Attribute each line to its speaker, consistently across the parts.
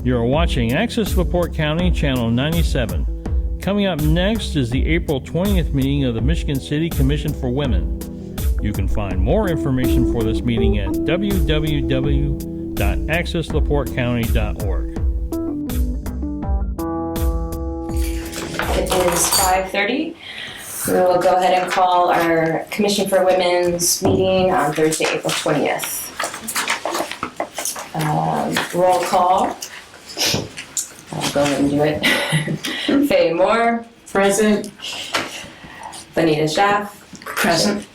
Speaker 1: You're watching Access LaPorte County, Channel 97. Coming up next is the April 20th meeting of the Michigan City Commission for Women. You can find more information for this meeting at www.accesslaportecounty.org.
Speaker 2: It is 5:30. We will go ahead and call our Commission for Women's meeting on Thursday, April 20th. Roll call. I'll go ahead and do it. Faye Moore.
Speaker 3: Present.
Speaker 2: Bonita Schaff.
Speaker 3: Present.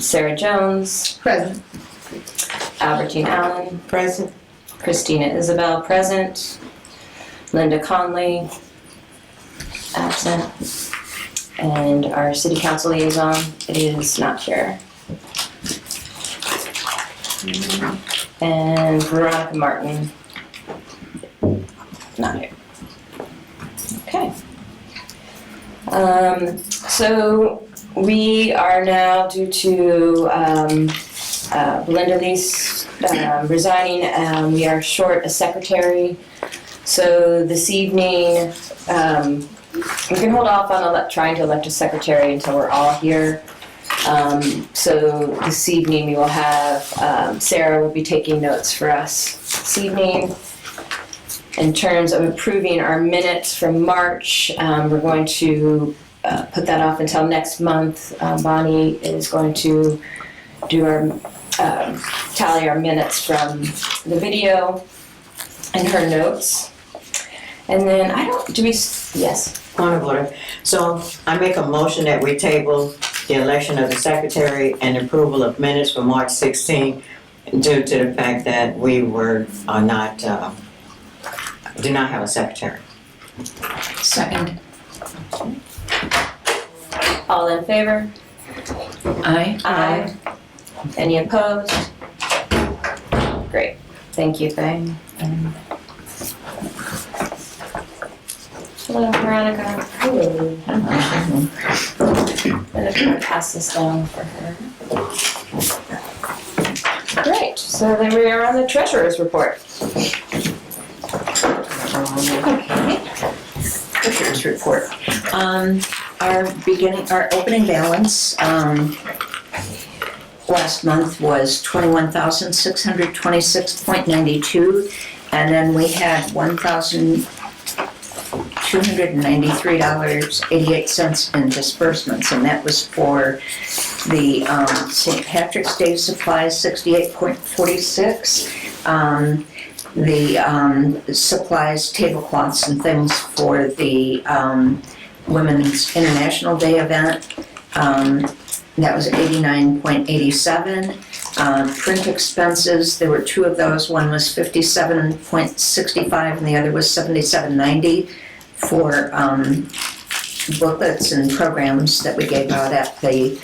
Speaker 2: Sarah Jones.
Speaker 3: Present.
Speaker 2: Albertine Allen.
Speaker 3: Present.
Speaker 2: Christina Isabel, present. Linda Conley, absent. And our City Council liaison is not here. And Veronica Martin, not here. Okay. So we are now, due to Belinda Lease resigning, we are short a secretary. So this evening, we can hold off on trying to elect a secretary until we're all here. So this evening we will have, Sarah will be taking notes for us this evening. In terms of approving our minutes from March, we're going to put that off until next month. Bonnie is going to do our, tally our minutes from the video and her notes. And then yes.
Speaker 4: Point of order. So I make a motion that we table the election of the secretary and approval of minutes for March 16 due to the fact that we do not have a secretary.
Speaker 3: Second.
Speaker 2: All in favor?
Speaker 3: Aye.
Speaker 2: Aye. Any opposed? Great. Thank you, Faye. Hello, Veronica. Hello. I'm going to pass this down for her. Great. So then we are on the treasurer's report.
Speaker 3: Okay. Treasurer's report. Our opening balance last month was $21,626.92, and then we had $1,293.88 in disbursements, and that was for the St. Patrick's Day supplies, $68.46. The supplies, tablecloths and things for the Women's International Day event, that was $89.87. Print expenses, there were two of those. One was $57.65 and the other was $77.90 for booklets and programs that we gave out at the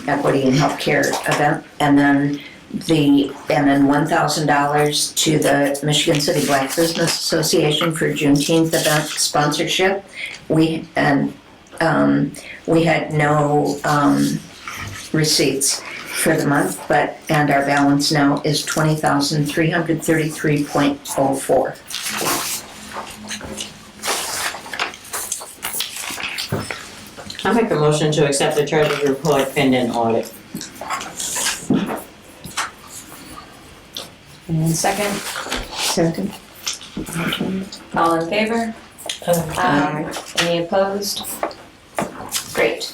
Speaker 3: Equity and Healthcare event. And then $1,000 to the Michigan City Black Business Association for Juneteenth event sponsorship. We had no receipts for the month, and our balance now is $20,333.04.
Speaker 4: I make a motion to accept the treasurer's report pending audit.
Speaker 2: And second?
Speaker 3: Second.
Speaker 2: All in favor? Aye. Any opposed? Great.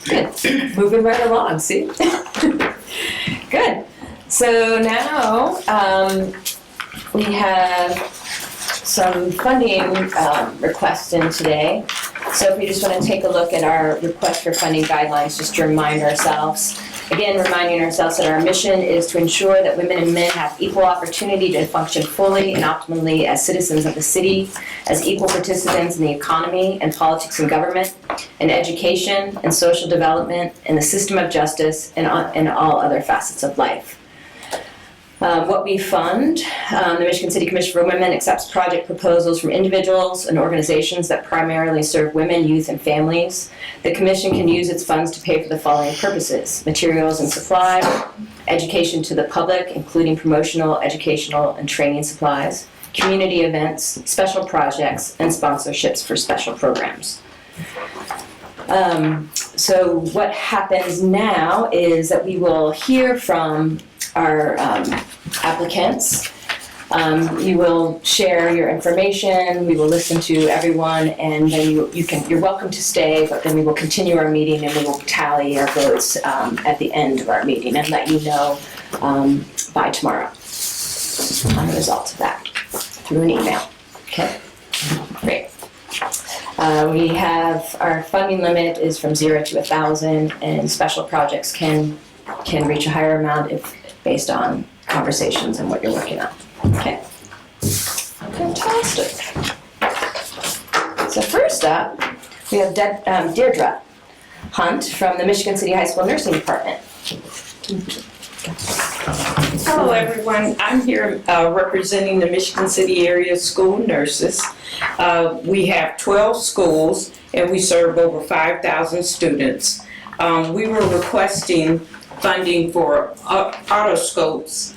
Speaker 2: Good. Moving right along, see? Good. So now we have some funding requests in today. So if we just want to take a look at our request for funding guidelines, just to remind ourselves. Again, reminding ourselves that our mission is to ensure that women and men have equal opportunity to function fully and optimally as citizens of the city, as equal participants in the economy and politics and government, in education and social development, in the system of justice, and in all other facets of life. What we fund, the Michigan City Commission for Women accepts project proposals from individuals and organizations that primarily serve women, youth, and families. The commission can use its funds to pay for the following purposes: materials and supplies, education to the public, including promotional, educational, and training supplies, community events, special projects, and sponsorships for special programs. So what happens now is that we will hear from our applicants. You will share your information, we will listen to everyone, and then you're welcome to stay, but then we will continue our meeting and we will tally our votes at the end of our meeting and let you know by tomorrow on the results of that through an email. Okay, great. We have, our funding limit is from 0 to 1,000, and special projects can reach a higher amount if based on conversations and what you're working on. Okay. Fantastic. So first up, we have Deirdre Hunt from the Michigan City High School Nursing Department.
Speaker 5: Hello, everyone. I'm here representing the Michigan City area school nurses. We have 12 schools and we serve over 5,000 students. We were requesting funding for otoscopes.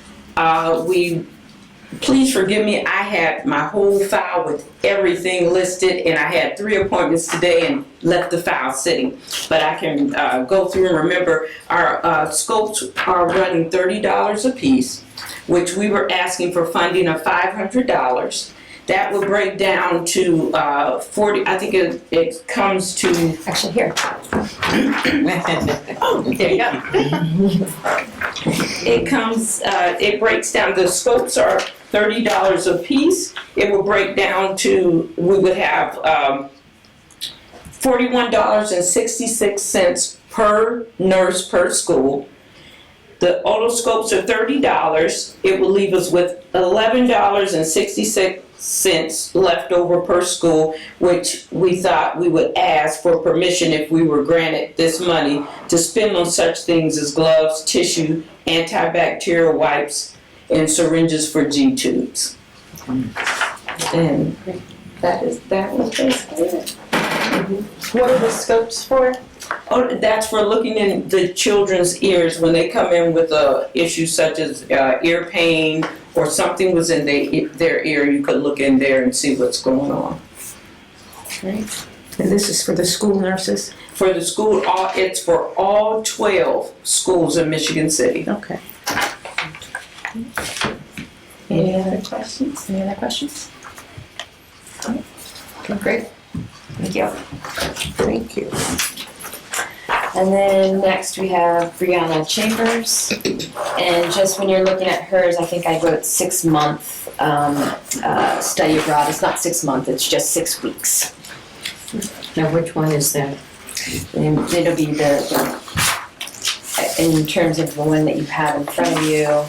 Speaker 5: Please forgive me, I had my whole file with everything listed and I had 3 appointments today and left the file sitting. But I can go through and remember our scopes are running $30 a piece, which we were asking for funding of $500. That would break down to 40, I think it comes to,
Speaker 2: Actually, here.
Speaker 5: oh, there you go. It breaks down, the scopes are $30 a piece. It will break down to, we would have $41.66 per nurse per school. The otoscopes are $30. It will leave us with $11.66 left over per school, which we thought we would ask for permission if we were granted this money to spend on such things as gloves, tissue, antibacterial wipes, and syringes for G-tubes. And that was basically it.
Speaker 6: What are the scopes for?
Speaker 5: Oh, that's for looking in the children's ears when they come in with issues such as ear pain or something was in their ear. You could look in there and see what's going on.
Speaker 6: Right. And this is for the school nurses?
Speaker 5: For the school, it's for all 12 schools in Michigan City.
Speaker 6: Okay.
Speaker 2: Any other questions? Okay, great. Thank you.
Speaker 6: Thank you.
Speaker 2: And then next we have Brianna Chambers. And just when you're looking at hers, I think I wrote 6-month study abroad. It's not 6 months, it's just 6 weeks.
Speaker 4: Now, which one is that?
Speaker 2: And it'll be in terms of the one that you have in front of you,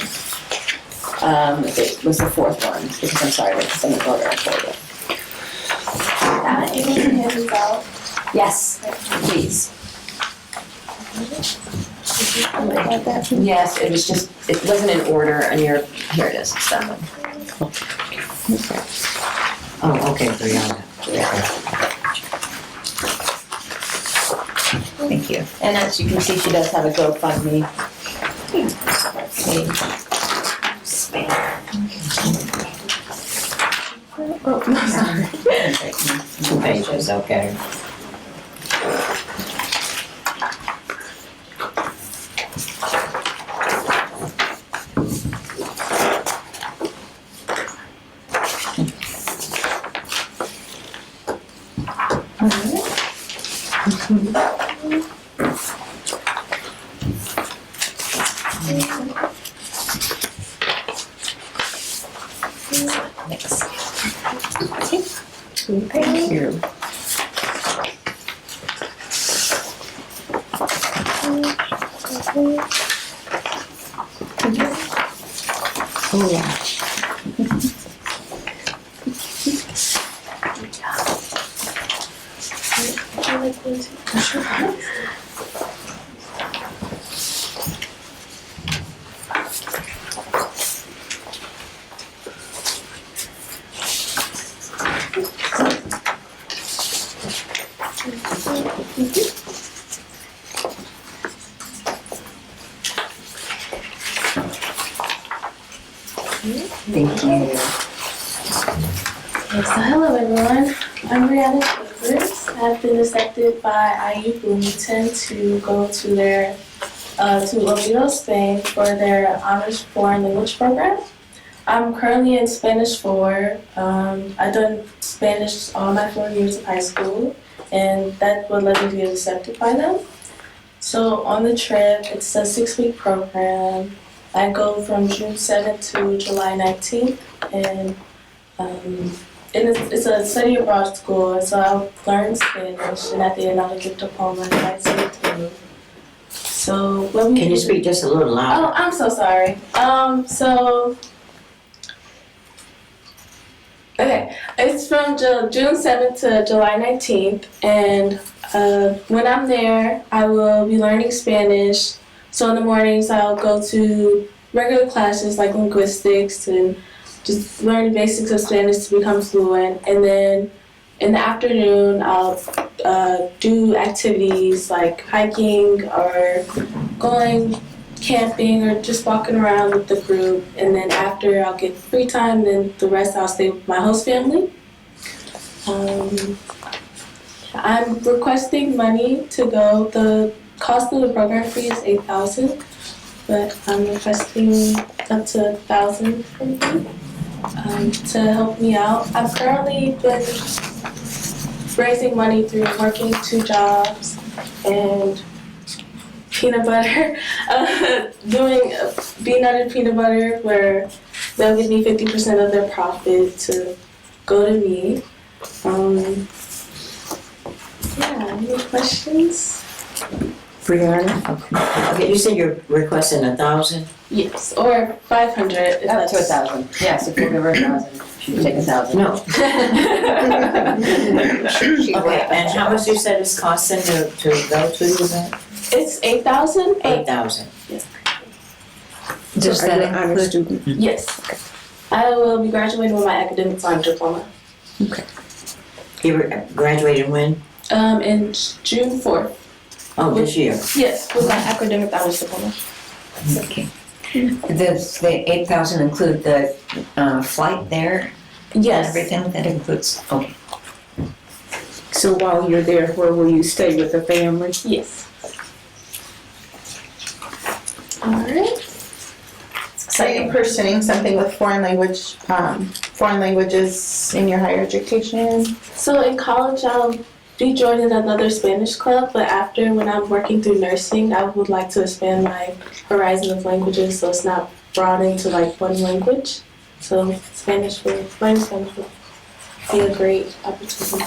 Speaker 2: it was the 4th one, because I'm sorry, because I'm the voter for you. Yes, please. Yes, it was just, it wasn't in order, and here it is, it's that one.
Speaker 4: Oh, okay, Brianna.
Speaker 2: Thank you. And as you can see, she does have a GoFundMe.
Speaker 6: Oh, no, sorry.
Speaker 4: 2 pages, okay.
Speaker 6: Thank you. Oh, yeah.
Speaker 3: Thank you.
Speaker 7: So hello everyone, I'm Brianna Chambers. I've been accepted by IU Bloomington to go to their to Oviedo, Spain for their honors foreign language program. I'm currently in Spanish 4. I've done Spanish all my 4 years of high school, and that would let me get accepted by them. So on the trip, it's a 6-week program. I go from June 7th to July 19th, and it's a study abroad school, so I'll learn Spanish, and at the end I'll get a diploma and I say too. So what we
Speaker 4: Can you speak just a little louder?
Speaker 7: Oh, I'm so sorry. Okay, it's from June 7th to July 19th, and when I'm there, I will be learning Spanish. So in the mornings, I'll go to regular classes like linguistics and just learn the basics of Spanish to become fluent. And then in the afternoon, I'll do activities like hiking or going camping or just walking around with the group. And then after, I'll get free time, then the rest I'll stay with my host family. I'm requesting money to go. The cost of the program fee is $8,000, but I'm requesting up to $1,000 from you to help me out. I've currently been raising money through working 2 jobs and peanut butter, doing peanut butter where they'll give me 50% of their profit to go to me. Yeah, any questions?
Speaker 3: Brianna?
Speaker 4: Okay, you said you're requesting 1,000?
Speaker 7: Yes, or 500 if
Speaker 2: Up to
Speaker 7: that's
Speaker 2: 1,000. Yes, if we'll give her 1,000, she would take 1,000.
Speaker 4: No. Okay, and how much you said it's costing to go to the event?
Speaker 7: It's 8,000.
Speaker 4: 8,000.
Speaker 3: Does
Speaker 6: Are you
Speaker 3: that
Speaker 6: an honor
Speaker 3: include?
Speaker 6: student?
Speaker 7: Yes. I will be graduating with my academic science diploma.
Speaker 4: You graduated when?
Speaker 7: In June 4th.
Speaker 4: Oh, this year.
Speaker 7: Yes, with my academic honors diploma.
Speaker 3: Okay. Does the 8,000 include the flight there? And
Speaker 7: Yes.
Speaker 3: everything that includes? Okay.
Speaker 6: So while you're there, where will you stay with the family?
Speaker 7: Yes. All right.
Speaker 8: Are you pursuing something with foreign languages in your higher education?
Speaker 7: So in college, I'll be joining another Spanish club, but after, when I'm working through nursing, I would like to expand my horizon of languages so it's not broadened to like one language. So learning Spanish would be a great opportunity.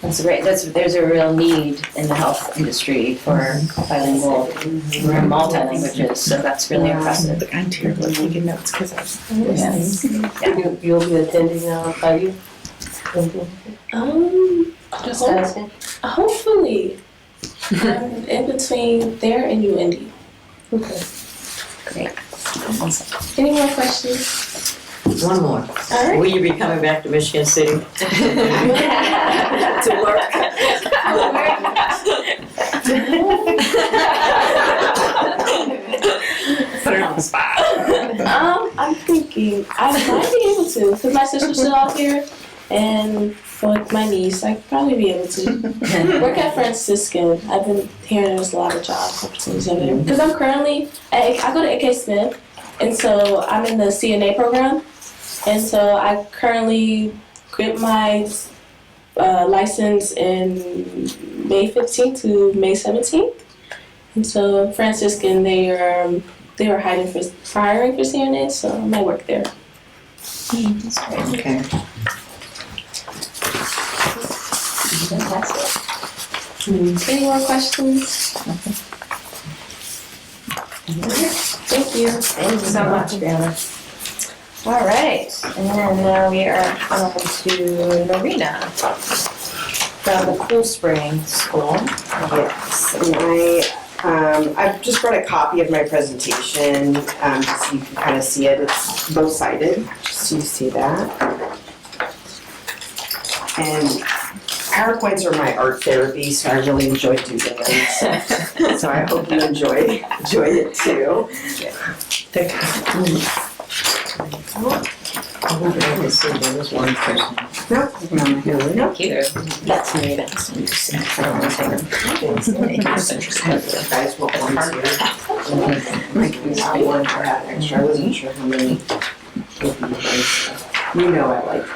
Speaker 2: That's great. There's a real need in the health industry for bilingual, or multi-languages, so that's really impressive.
Speaker 6: I'm terrible at taking notes because I was
Speaker 2: Yes.
Speaker 9: You'll be attending IU?
Speaker 2: Just asking.
Speaker 7: Hopefully. I'm in between there and UND.
Speaker 2: Great. Awesome.
Speaker 7: Any more questions?
Speaker 4: One more.
Speaker 7: All right.
Speaker 4: Will you be coming back to Michigan City?
Speaker 7: To work.
Speaker 6: Put her on the spot.
Speaker 7: I'm thinking I might be able to, because my sister's still out here, and with my niece, I could probably be able to work at Franciscan. I've been hearing there's a lot of job opportunities over there. Because I'm currently, I go to AK Smith, and so I'm in the CNA program, and so I currently get my license in May 15th to May 17th. And so Franciscan, they were hiring for CNA, so I might work there.
Speaker 4: Okay.
Speaker 7: Any more questions? Thank you.
Speaker 2: Thank you so much, Brianna. All right, and then now we are on to Norina from the Cool Spring School.
Speaker 10: Yes, and I've just brought a copy of my presentation, so you can kind of see it. It's both-sided, just so you see that. And PowerPoints are my art therapy, so I really enjoy doing them. So I hope you enjoy it too.
Speaker 4: There was one person.
Speaker 3: No,
Speaker 2: Thank you.
Speaker 3: that's me. I don't want to say them. Guys, what one's here? Like, we saw one for that extra, I wasn't sure how many. You know I like.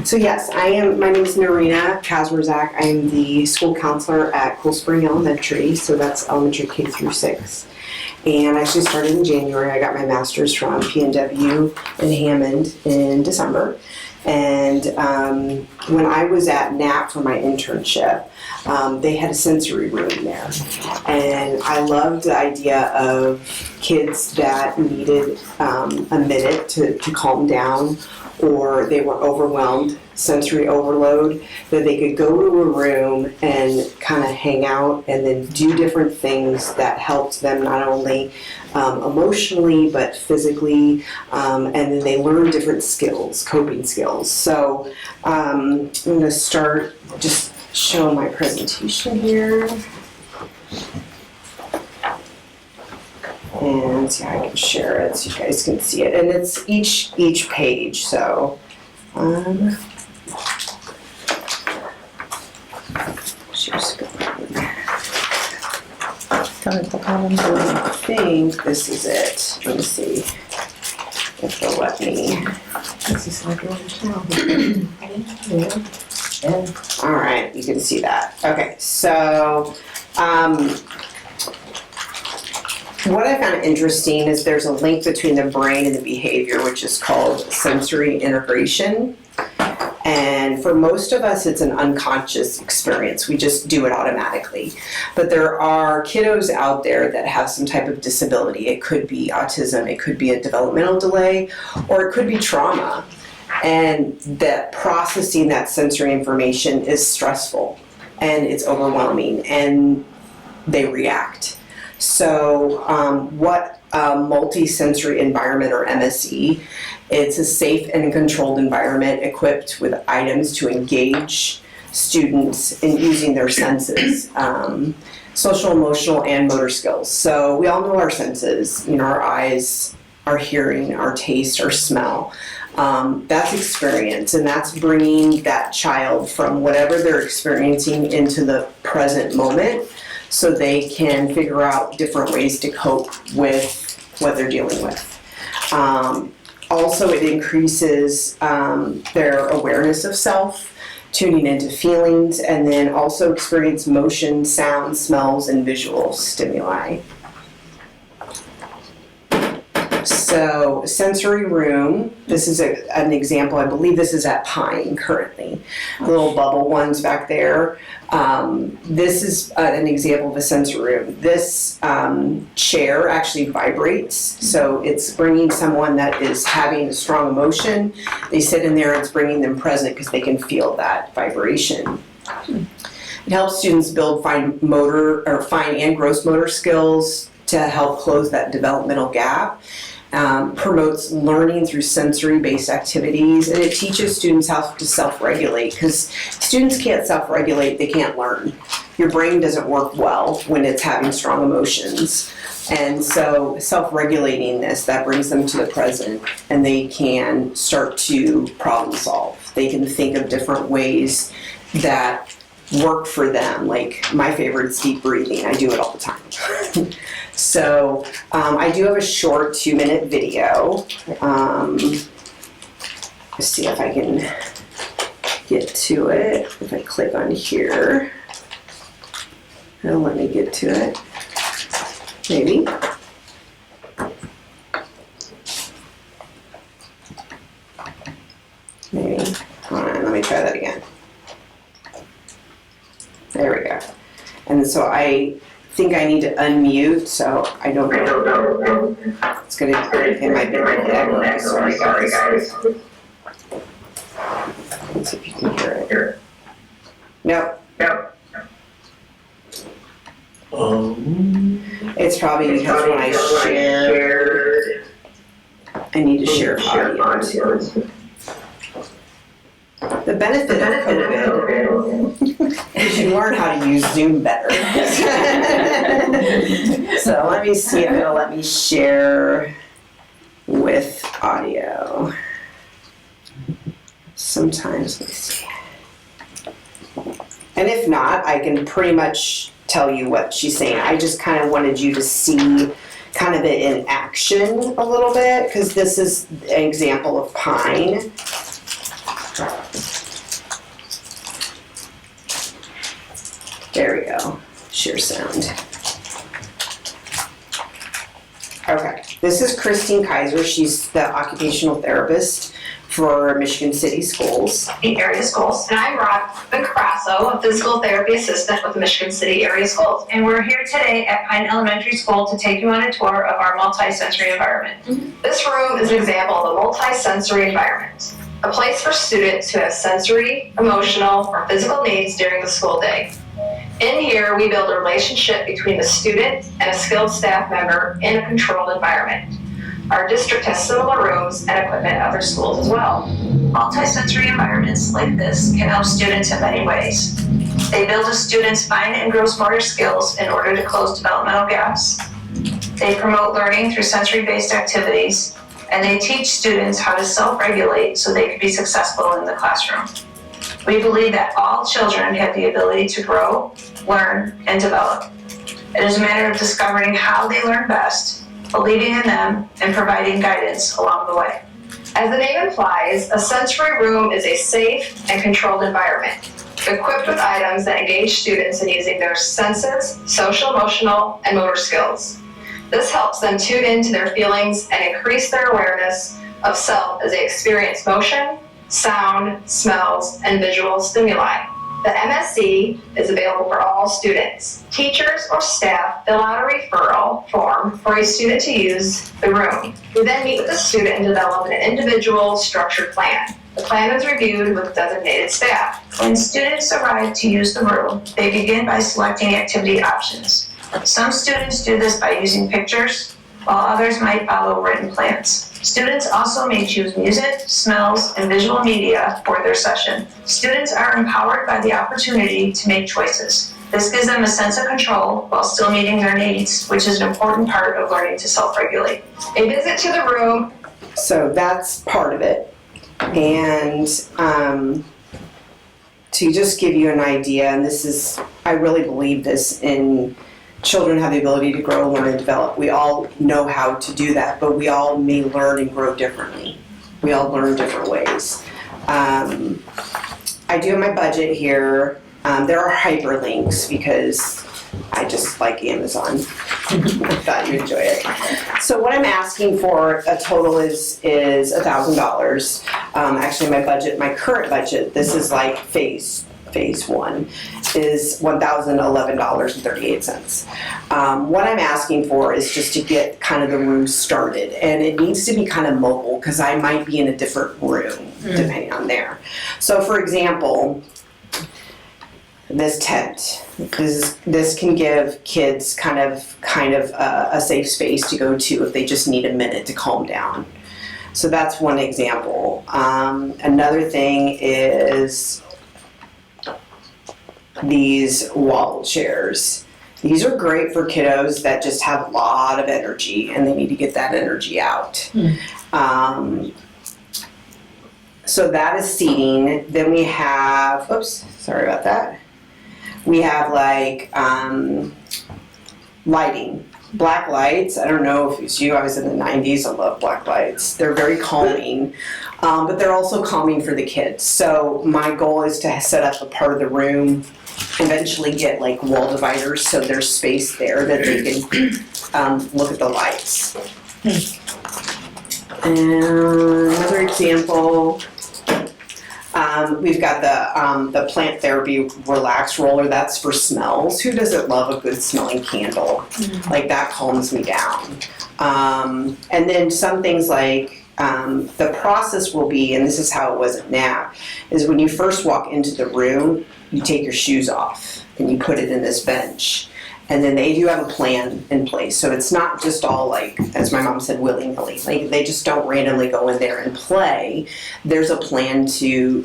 Speaker 3: So yes, my name is Narina Kazmerzak. I am the school counselor at Cool Spring Elementary, so that's elementary K through 6. And I actually started in January. I got my master's from PNW in Hammond in December. And when I was at NAP for my internship, they had a sensory room there. And I loved the idea of kids that needed a minute to calm down, or they were overwhelmed, sensory overload, that they could go to a room and kind of hang out and then do different things that helped them not only emotionally but physically, and then they learn different skills, coping skills. So I'm going to start just showing my presentation here. And see how I can share it so you guys can see it. And it's each page, so I think this is it. Let me see if they'll let me.
Speaker 9: This is like
Speaker 3: All right, you can see that. Okay, so what I found interesting is there's a link between the brain and the behavior, which is called sensory integration. And for most of us, it's an unconscious experience. We just do it automatically. But there are kiddos out there that have some type of disability. It could be autism, it could be a developmental delay, or it could be trauma. And that processing that sensory information is stressful and it's overwhelming and they react. So what a multi-sensory environment, or MSE, it's a safe and controlled environment equipped with items to engage students in using their senses, social, emotional, and motor skills. So we all know our senses, our eyes, our hearing, our taste, our smell. That's experience, and that's bringing that child from whatever they're experiencing into the present moment, so they can figure out different ways to cope with what they're dealing with. Also, it increases their awareness of self, tuning into feelings, and then also experience motion, sound, smells, and visual stimuli. So, sensory room, this is an example, I believe this is at Pine currently. The little bubble ones back there. This is an example of a sensory room. This chair actually vibrates, so it's bringing someone that is having a strong emotion. They sit in there, it's bringing them present because they can feel that vibration. It helps students build fine and gross motor skills to help close that developmental gap. Promotes learning through sensory-based activities, and it teaches students how to self-regulate, because students can't self-regulate, they can't learn. Your brain doesn't work well when it's having strong emotions, and so self-regulating this, that brings them to the present, and they can start to problem solve. They can think of different ways that work for them. Like, my favorite is deep breathing. I do it all the time. So I do have a short 2-minute video. Let's see if I can get to it. If I click on here, it'll let me get to it. Maybe. Maybe. Hold on, let me try that again. There we go. And so I think I need to unmute, so I don't know. It might be a little echoey. Sorry guys. Let's see if you can hear it. Nope. It's probably because when I share, I need to share audio too.
Speaker 10: The benefit of COVID is you learn how to use Zoom better. So let me see if it'll let me share with audio. Sometimes, let me see. And if not, I can pretty much tell you what she's saying. I just kind of wanted you to see kind of it in action a little bit, because this is an example of Pine. There we go, share sound. Okay, this is Christine Kaiser. She's the occupational therapist for Michigan City Schools.
Speaker 11: Area Schools. And I'm Robin Carasso, a physical therapy assistant with the Michigan City Area Schools. And we're here today at Pine Elementary School to take you on a tour of our multi-sensory environment. This room is an example of a multi-sensory environment, a place for students who have sensory, emotional, or physical needs during the school day. In here, we build a relationship between the student and a skilled staff member in a controlled environment. Our district has similar rooms and equipment at other schools as well. Multi-sensory environments like this can help students in many ways. They build a student's fine and gross motor skills in order to close developmental gaps. They promote learning through sensory-based activities, and they teach students how to self-regulate so they can be successful in the classroom. We believe that all children have the ability to grow, learn, and develop. It is a matter of discovering how they learn best, believing in them, and providing guidance along the way. As the name implies, a sensory room is a safe and controlled environment, equipped with items that engage students in using their senses, social, emotional, and motor skills. This helps them tune into their feelings and increase their awareness of self as they experience motion, sound, smells, and visual stimuli. The MSC is available for all students. Teachers or staff fill out a referral form for a student to use the room. We then meet with the student and develop an individual structured plan. The plan is reviewed with designated staff. When students arrive to use the room, they begin by selecting activity options. Some students do this by using pictures, while others might follow written plans. Students also may choose music, smells, and visual media for their session. Students are empowered by the opportunity to make choices. This gives them a sense of control while still meeting their needs, which is an important part of learning to self-regulate. A visit to the room.
Speaker 10: So that's part of it. And to just give you an idea, and this is, I really believe this in children have the ability to grow, learn, and develop. We all know how to do that, but we all may learn and grow differently. We all learn different ways. I do have my budget here. There are hyperlinks because I just like Amazon. I thought you'd enjoy it. So what I'm asking for a total is $1,000. Actually, my current budget, this is like phase one, is $1,011.38. What I'm asking for is just to get kind of the room started, and it needs to be kind of mobile because I might be in a different room depending on there. So for example, this tent, this can give kids kind of a safe space to go to if they just need a minute to calm down. So that's one example. Another thing is these wobble chairs. These are great for kiddos that just have a lot of energy and they need to get that energy out. So that is seating. Then we have, oops, sorry about that. We have like lighting. Black lights, I don't know if it's you, I was in the 90s, I love black lights. They're very calming, but they're also calming for the kids. So my goal is to set up a part of the room, eventually get like wall dividers so there's space there that they can look at the lights. And another example, we've got the plant therapy relax roller. That's for smells. Who doesn't love a good smelling candle? Like that calms me down. And then some things like the process will be, and this is how it was at NAP, is when you first walk into the room, you take your shoes off and you put it in this bench. And then they do have a plan in place, so it's not just all like, as my mom said, willy-nilly. Like, they just don't randomly go in there and play. There's a plan to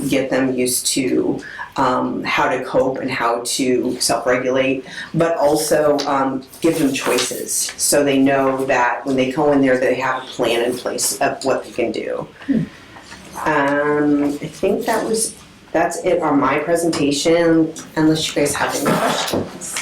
Speaker 10: get them used to how to cope and how to self-regulate, but also give them choices, so they know that when they go in there, they have a plan in place of what they can do. I think that's it on my presentation, unless you guys have any questions.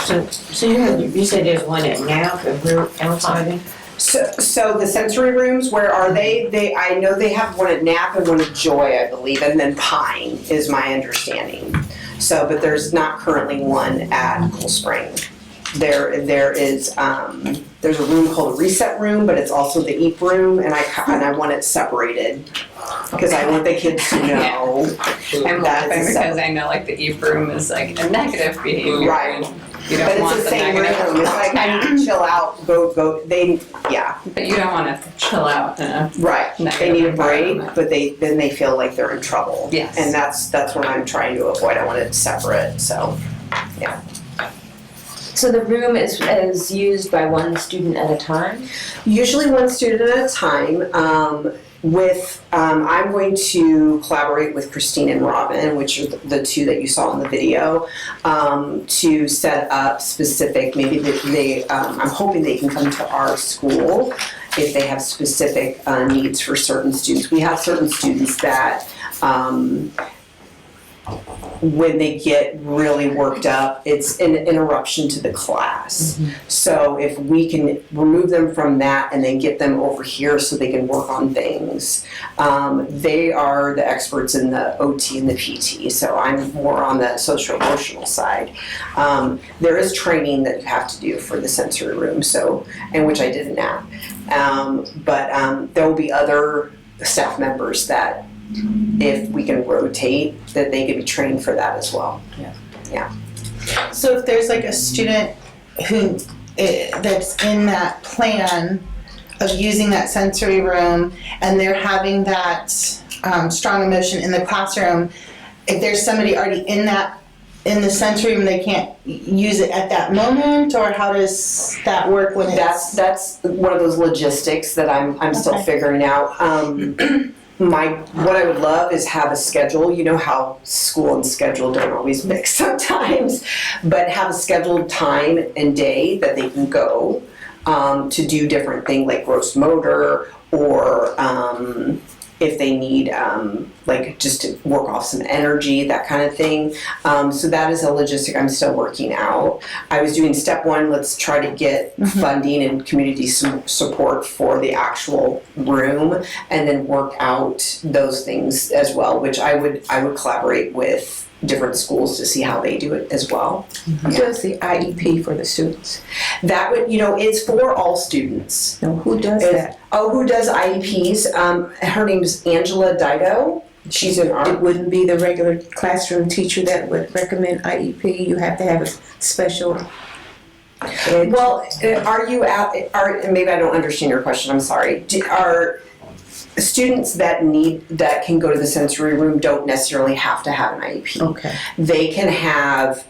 Speaker 4: So you said there's one at NAP and we're outside?
Speaker 10: So the sensory rooms, where are they? I know they have one at Knapp and one at Joy, I believe, and then Pine is my understanding. So, but there's not currently one at Cool Spring. There is, there's a room called a reset room, but it's also the EAP room, and I want it separated, because I want the kids to know.
Speaker 12: I'm laughing because I know like the EAP room is like a negative behavior.
Speaker 10: Right.
Speaker 12: You
Speaker 10: But
Speaker 12: don't want
Speaker 10: it's the
Speaker 12: the
Speaker 10: same room,
Speaker 12: negative.
Speaker 10: it's like, I need to chill out, go, yeah,
Speaker 12: But you don't want to chill out in a
Speaker 10: right. They
Speaker 12: negative
Speaker 10: need a break,
Speaker 12: environment.
Speaker 10: but then they feel like they're in trouble.
Speaker 12: Yes.
Speaker 10: And that's what I'm trying to avoid, I want it separate, so, yeah.
Speaker 2: So the room is used by one student at a time?
Speaker 10: Usually one student at a time. I'm going to collaborate with Christine and Robin, which are the two that you saw in the video, to set up specific, maybe I'm hoping they can come to our school if they have specific needs for certain students. We have certain students that when they get really worked up, it's an interruption to the class. So if we can remove them from that and then get them over here so they can work on things, they are the experts in the OT and the PT, so I'm more on the social-emotional side. There is training that you have to do for the sensory room, and which I did in that. But there will be other staff members that, if we can rotate, that they could be trained for that as well.
Speaker 8: So if there's like a student who, that's in that plan of using that sensory room and they're having that strong emotion in the classroom, if there's somebody already in the sensory room, they can't use it at that moment, or how does that work when it's?
Speaker 10: That's one of those logistics that I'm still figuring out. What I would love is have a schedule. You know how school and schedule don't always mix sometimes, but have a scheduled time and day that they can go to do different things like gross motor, or if they need like just to work off some energy, that kind of thing. So that is a logistic I'm still working out. I was doing step one, let's try to get funding and community support for the actual room, and then work out those things as well, which I would collaborate with different schools to see how they do it as well.
Speaker 6: Who does the IEP for the students?
Speaker 10: That would, it's for all students.
Speaker 6: No, who does that?
Speaker 10: Who does IEPs? Her name's Angela Dido. She's in
Speaker 6: It wouldn't be the regular classroom teacher that would recommend IEP. You have to have a special ed.
Speaker 10: Well, maybe I don't understand your question, I'm sorry. Are students that can go to the sensory room don't necessarily have to have an IEP.
Speaker 6: Okay.
Speaker 10: They can have,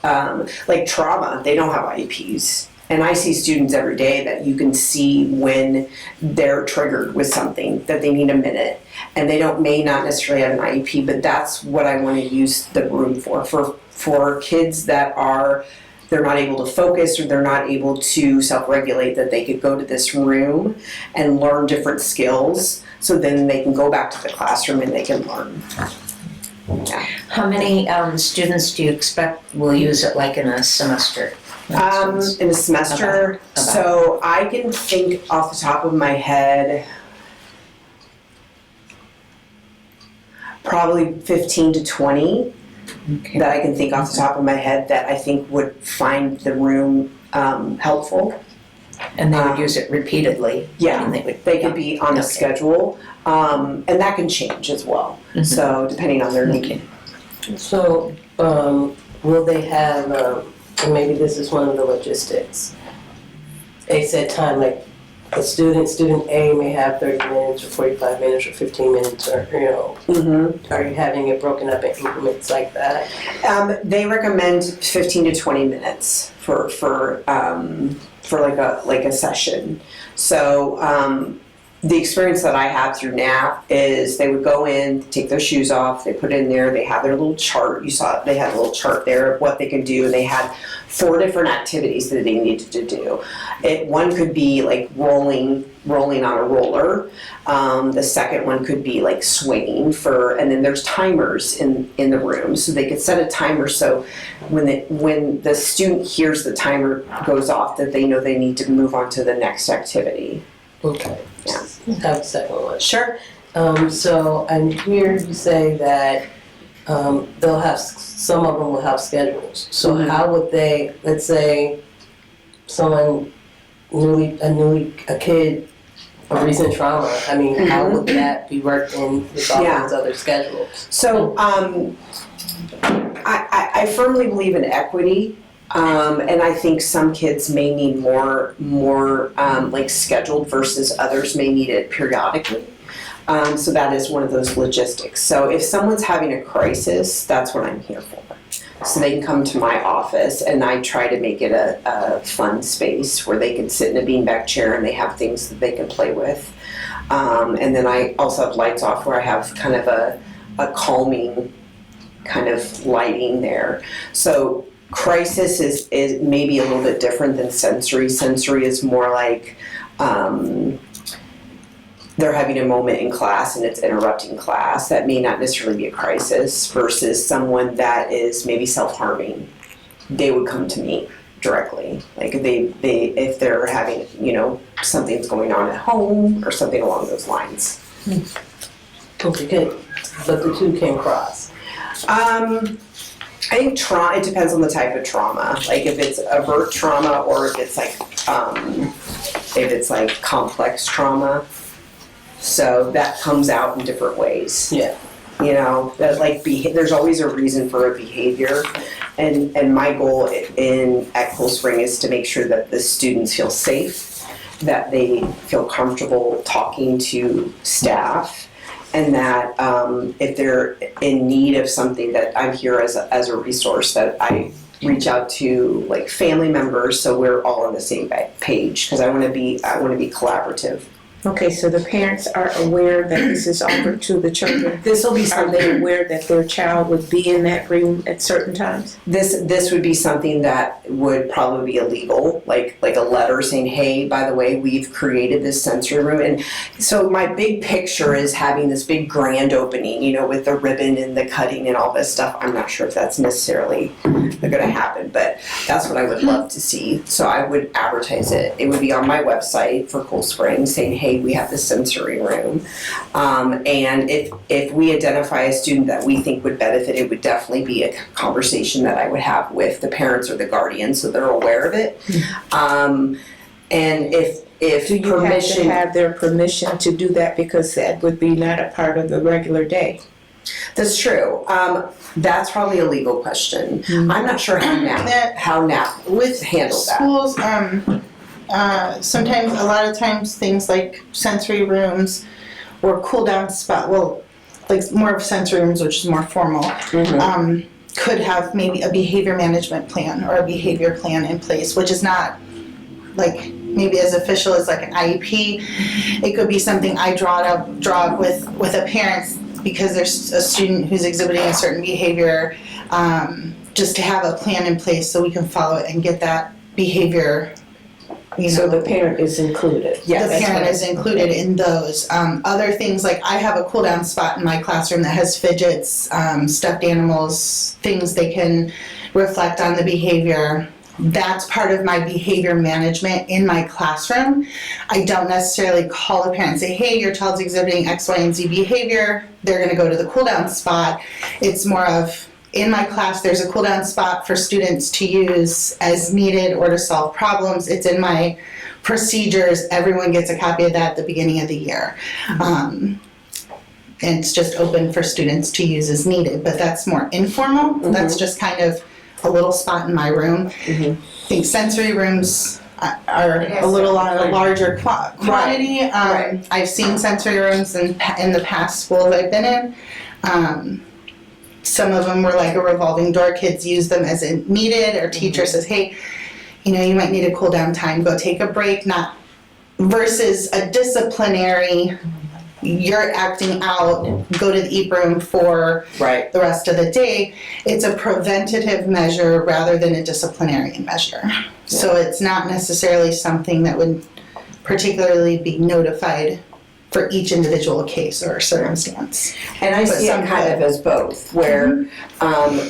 Speaker 10: like trauma, they don't have IEPs. And I see students every day that you can see when they're triggered with something, that they need a minute. And they may not necessarily have an IEP, but that's what I want to use the room for kids that they're not able to focus, or they're not able to self-regulate, that they could go to this room and learn different skills, so then they can go back to the classroom and they can learn. Yeah.
Speaker 3: How many students do you expect will use it, like in a semester?
Speaker 10: In a semester,
Speaker 3: About.
Speaker 10: so I can think off the top of my head, probably 15 to 20 that I can think off the top of my head that I think would find the room helpful.
Speaker 3: And they would use it repeatedly?
Speaker 10: Yeah,
Speaker 3: and
Speaker 10: they could be on a schedule, and that can change as well. So depending on their need.
Speaker 9: So, will they have, and maybe this is one of the logistics, a set time, like student A may have 30 minutes or 45 minutes or 15 minutes or, are you having it broken up in increments like that?
Speaker 10: They recommend 15 to 20 minutes for like a session. So the experience that I have through NAP is they would go in, take their shoes off, they put it in there, they have their little chart. You saw they had a little chart there of what they could do. They had 4 different activities that they needed to do. One could be like rolling on a roller. The second one could be like swinging and then there's timers in the room, so they could set a timer so when the student hears the timer goes off, that they know they need to move on to the next activity.
Speaker 9: Okay.
Speaker 10: Yeah.
Speaker 9: I have a second one.
Speaker 10: Sure.
Speaker 9: So I'm hearing you say that they'll have, some of them will have schedules. So how would they, let's say someone a kid, a recent trauma, I mean, how would that be worked in with all these other schedules?
Speaker 10: So I firmly believe in equity. And I think some kids may need more like scheduled versus others may need it periodically. So that is one of those logistics. So if someone's having a crisis, that's what I'm here for. So they can come to my office and I try to make it a fun space where they can sit in a beanbag chair and they have things that they can play with. And then I also have lights off where I have kind of a calming kind of lighting there. So crisis is maybe a little bit different than sensory. Sensory is more like they're having a moment in class and it's interrupting class. That may not necessarily be a crisis versus someone that is maybe self-harming. They would come to me directly. Like if they're having, something's going on at home or something along those lines.
Speaker 9: Okay, good. But the two can cross.
Speaker 10: I think it depends on the type of trauma. Like if it's overt trauma or if it's like complex trauma. So that comes out in different ways.
Speaker 9: Yeah.
Speaker 10: That there's always a reason for a behavior. And my goal at Cool Spring is to make sure that the students feel safe, that they feel comfortable talking to staff, and that if they're in need of something, that I'm here as a resource, that I reach out to like family members so we're all on the same page, because I want to be collaborative.
Speaker 6: Okay, so the parents are aware that this is offered to the children.
Speaker 10: This will be
Speaker 6: Are
Speaker 10: something.
Speaker 6: they aware that their child would be in that room at certain times?
Speaker 10: This would be something that would probably be illegal, like a letter saying, hey, by the way, we've created this sensory room. And so my big picture is having this big grand opening, with the ribbon and the cutting and all this stuff. I'm not sure if that's necessarily going to happen, but that's what I would love to see. So I would advertise it. It would be on my website for Cool Spring saying, hey, we have this sensory room. And if we identify a student that we think would benefit, it would definitely be a conversation that I would have with the parents or the guardians so they're aware of it. And if
Speaker 6: Do you
Speaker 10: permission,
Speaker 6: have to have their permission to do that, because that would be not a part of the regular day?
Speaker 10: that's true. That's probably a legal question. I'm not sure how NAP
Speaker 8: With
Speaker 10: handle that.
Speaker 8: schools, sometimes, a lot of times, things like sensory rooms or cool down spot, like more of sensory rooms, which is more formal, could have maybe a behavior management plan or a behavior plan in place, which is not like maybe as official as like an IEP. It could be something I draw up with a parent because there's a student who's exhibiting a certain behavior, just to have a plan in place so we can follow it and get that behavior.
Speaker 6: So the parent is included?
Speaker 10: Yes.
Speaker 8: The parent is included in those. Other things, like I have a cool down spot in my classroom that has fidgets, stuffed animals, things they can reflect on the behavior. That's part of my behavior management in my classroom. I don't necessarily call a parent and say, hey, your child's exhibiting X, Y, and Z behavior. They're gonna go to the cool down spot. It's more of, in my class, there's a cool down spot for students to use as needed or to solve problems. It's in my procedures. Everyone gets a copy of that at the beginning of the year. And it's just open for students to use as needed, but that's more informal. That's just kind of a little spot in my room. I think sensory rooms are a little on a larger quantity.
Speaker 2: Right.
Speaker 8: I've seen sensory rooms in the past schools I've been in. Some of them were like a revolving door. Kids use them as needed, or teacher says, hey, you know, you might need a cool down time, go take a break, not versus a disciplinary, you're acting out, go to the eat room for
Speaker 10: Right.
Speaker 8: the rest of the day. It's a preventative measure rather than a disciplinary measure. So it's not necessarily something that would particularly be notified for each individual case or circumstance.
Speaker 10: And I
Speaker 8: But
Speaker 10: see it
Speaker 8: some
Speaker 10: kind of as both, where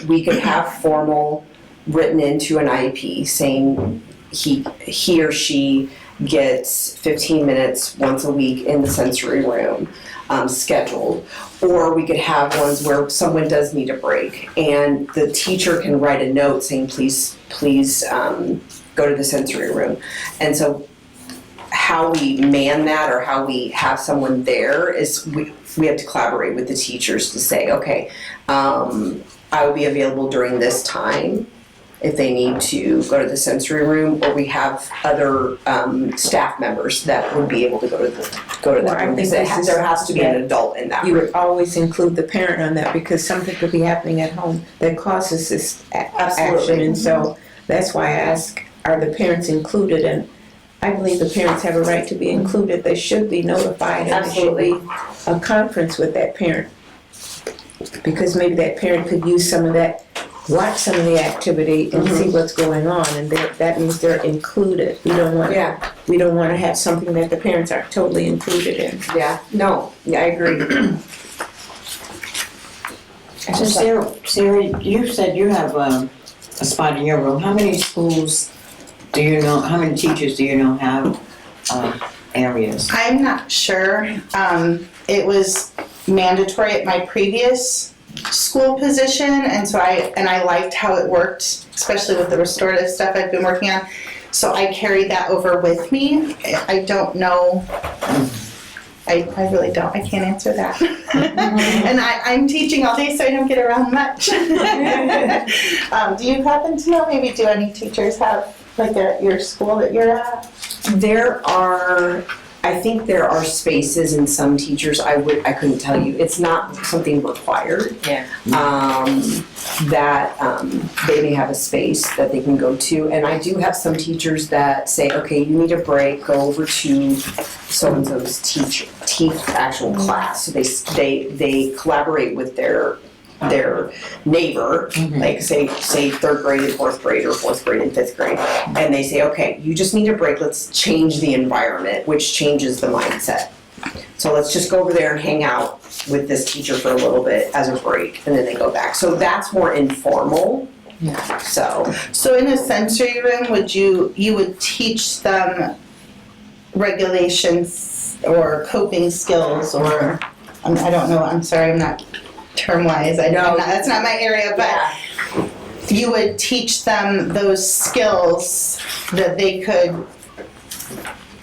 Speaker 10: we could have formal written into an IEP saying he or she gets 15 minutes once a week in the sensory room, scheduled. Or we could have ones where someone does need a break and the teacher can write a note saying, please go to the sensory room. And so how we man that or how we have someone there is we have to collaborate with the teachers to say, okay, I will be available during this time if they need to go to the sensory room, or we have other staff members that would be able to go to
Speaker 6: Well,
Speaker 10: that
Speaker 6: I
Speaker 10: room.
Speaker 6: think
Speaker 10: Because there has to be an adult in that
Speaker 6: You
Speaker 10: room.
Speaker 6: would always include the parent on that, because something could be happening at home that causes this action.
Speaker 10: Absolutely.
Speaker 6: And so that's why I ask, are the parents included? And I believe the parents have a right to be included. They should be notified, and there should be a conference with that parent. Because maybe that parent could use some of that, watch some of the activity and see what's going on, and that means they're included. We don't want to have something that the parents aren't totally included in.
Speaker 10: Yeah, no, yeah, I agree.
Speaker 4: So Sarah, you said you have a spot in your room. How many schools do you know, how many teachers do you know have areas?
Speaker 8: I'm not sure. It was mandatory at my previous school position, and so I liked how it worked, especially with the restorative stuff I've been working on. So I carried that over with me. I don't know. I really don't. I can't answer that. And I'm teaching all day, so I don't get around much. Do you happen to know? Maybe do any teachers have like at your school that you're at?
Speaker 10: I think there are spaces in some teachers, I couldn't tell you, it's not something required.
Speaker 2: Yeah.
Speaker 10: That they may have a space that they can go to. And I do have some teachers that say, okay, you need a break, go over to so-and-so's actual class. So they collaborate with their neighbor, like say third grade and fourth grade, or fourth grade and fifth grade, and they say, okay, you just need a break, let's change the environment, which changes the mindset. So let's just go over there and hang out with this teacher for a little bit as a break, and then they go back. So that's more informal.
Speaker 8: Yeah.
Speaker 10: So
Speaker 8: in a sensory room, you would teach them regulations or coping skills, or I don't know. I'm sorry, I'm not term wise. That's not my area, but you would teach them those skills that they could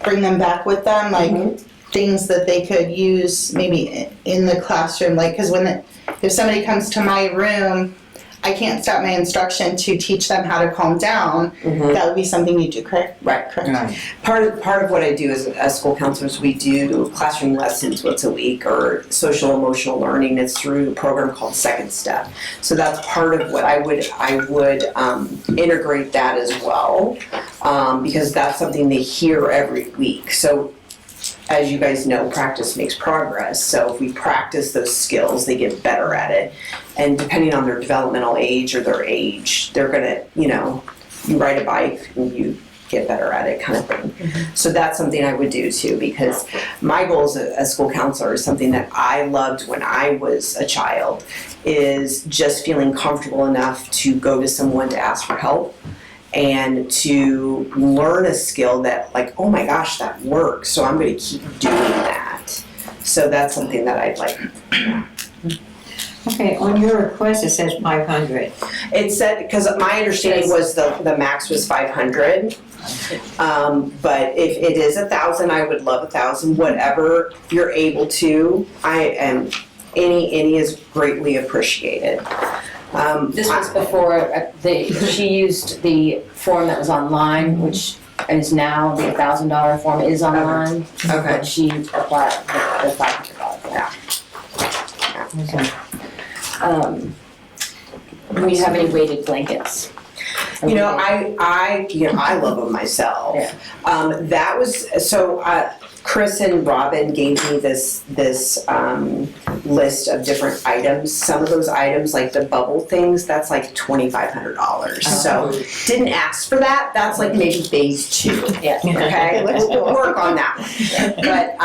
Speaker 8: bring them back with them, like things that they could use maybe in the classroom. Like, because if somebody comes to my room, I can't stop my instruction to teach them how to calm down. That would be something you do, correct?
Speaker 10: Right. Part of what I do as school counselors, we do classroom lessons once a week, or social emotional learning. It's through a program called Second Step. So that's part of what I would integrate that as well, because that's something they hear every week. So as you guys know, practice makes progress. So if we practice those skills, they get better at it. And depending on their developmental age or their age, they're gonna, you ride a bike and you get better at it, kind of thing. So that's something I would do too, because my goal as a school counselor is something that I loved when I was a child, is just feeling comfortable enough to go to someone to ask for help, and to learn a skill that, like, oh my gosh, that works, so I'm going to keep doing that. So that's something that I'd like.
Speaker 4: Okay, on your request, it says 500.
Speaker 10: It said, because my understanding was the max was 500. But if it is 1,000, I would love 1,000. Whatever you're able to, any is greatly appreciated.
Speaker 2: This was before she used the form that was online, which is now, the $1,000 form is online,
Speaker 10: Okay.
Speaker 2: but she applied the $500 form. Do you have any weighted blankets?
Speaker 10: You know, I love them myself.
Speaker 2: Yeah.
Speaker 10: That was, so, Chris and Robin gave me this list of different items. Some of those items, like the bubble things, that's like $2,500. So, didn't ask for that, that's like maybe phase 2.
Speaker 2: Yeah.
Speaker 10: Okay, we'll work on that one. But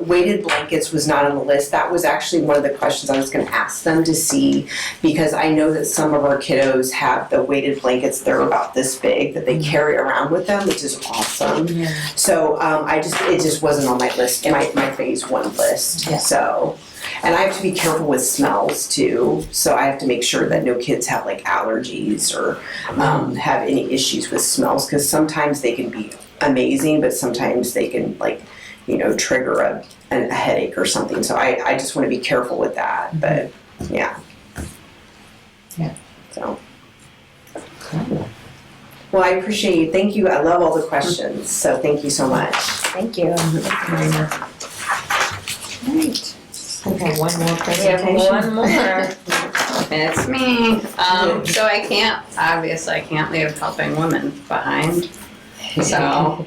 Speaker 10: weighted blankets was not on the list. That was actually one of the questions I was gonna ask them to see, because I know that some of our kiddos have the weighted blankets, they're about this big, that they carry around with them, which is awesome. So it just wasn't on my list, my phase 1 list.
Speaker 2: Yeah.
Speaker 10: So, and I have to be careful with smells too. So I have to make sure that no kids have like allergies or have any issues with smells, because sometimes they can be amazing, but sometimes they can like, trigger a headache or something. So I just want to be careful with that. But yeah.
Speaker 3: Yeah.
Speaker 10: So. Well, I appreciate you. Thank you. I love all the questions. So thank you so much.
Speaker 2: Thank you.
Speaker 3: Right. Okay, one more
Speaker 2: We have
Speaker 3: presentation.
Speaker 2: one more.
Speaker 12: It's me. So I can't leave helping women behind. So,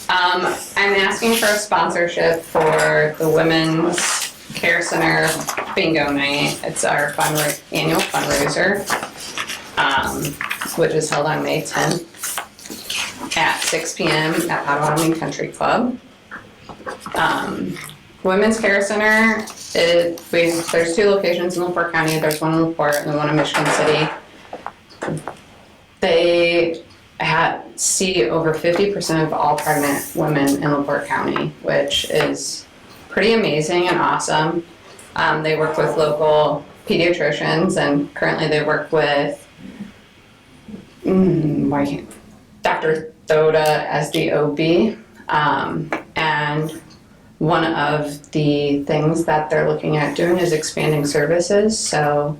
Speaker 12: I'm asking for a sponsorship for the Women's Care Center Bingo Night. It's our annual fundraiser, which is held on May 10th at 6 p.m. at Potawatomi Country Club. Women's Care Center, there's 2 locations in LaPorte County. There's one in LaPorte and one in Michigan City. They see over 50% of all pregnant women in LaPorte County, which is pretty amazing and awesome. They work with local pediatricians, and currently they work with Dr. Thoda as the OB. And one of the things that they're looking at doing is expanding services. So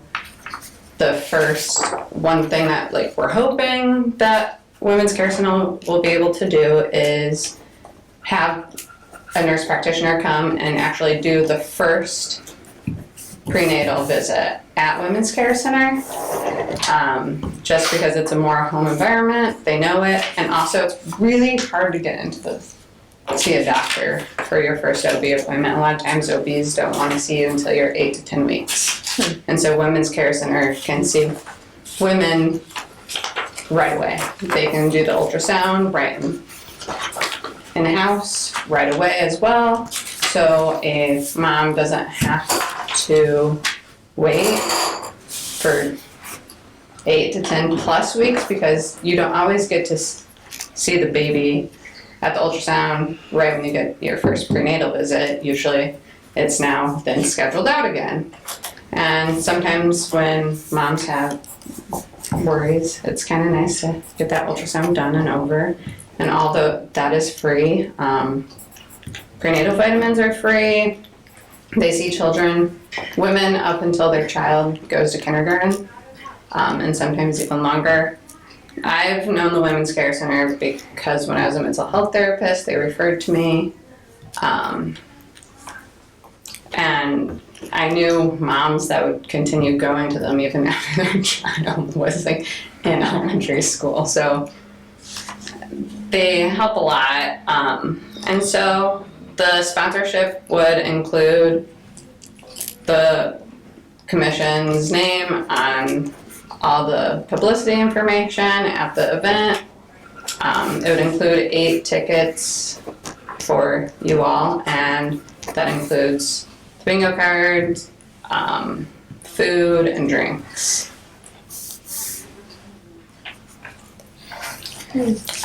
Speaker 12: the first one thing that we're hoping that Women's Care Center will be able to do is have a nurse practitioner come and actually do the first prenatal visit at Women's Care Center, just because it's a more home environment, they know it, and also it's really hard to get into see a doctor for your first OB appointment. A lot of times OBs don't want to see you until you're 8 to 10 weeks. And so Women's Care Center can see women right away. They can do the ultrasound right in the house right away as well. So a mom doesn't have to wait for 8 to 10 plus weeks, because you don't always get to see the baby at the ultrasound right when you get your first prenatal visit. Usually it's now then scheduled out again. And sometimes when moms have worries, it's kind of nice to get that ultrasound done and over. And although that is free, prenatal vitamins are free. They see women up until their child goes to kindergarten, and sometimes even longer. I've known the Women's Care Center because when I was a mental health therapist, they referred to me. And I knew moms that would continue going to them even after their child was in elementary school. So they help a lot. And so the sponsorship would include the commission's name on all the publicity information at the event. It would include 8 tickets for you all, and that includes the bingo cards, food, and drinks.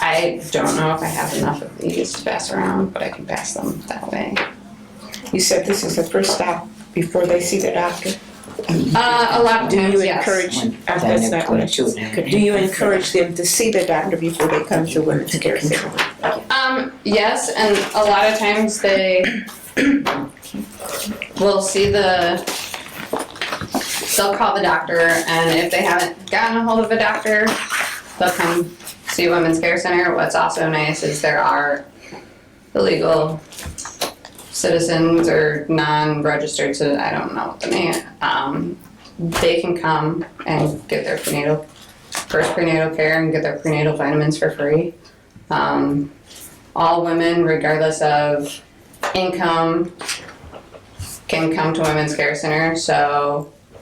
Speaker 12: I don't know if I have enough of these to pass around, but I can pass them that way.
Speaker 6: You said this is the first stop before they see the doctor?
Speaker 12: A lot of
Speaker 6: Do
Speaker 12: times,
Speaker 6: you
Speaker 12: yes.
Speaker 6: encourage, that's not what I should, do you encourage them to see the doctor before they come to Women's Care Center?
Speaker 12: Yes, and a lot of times they will they'll call the doctor, and if they haven't gotten a hold of a doctor, they'll come see Women's Care Center. What's also nice is there are illegal citizens or non-registered, so I don't know what the name, they can come and get their first prenatal care and get their prenatal vitamins for free. All women, regardless of income, can come to Women's Care Center,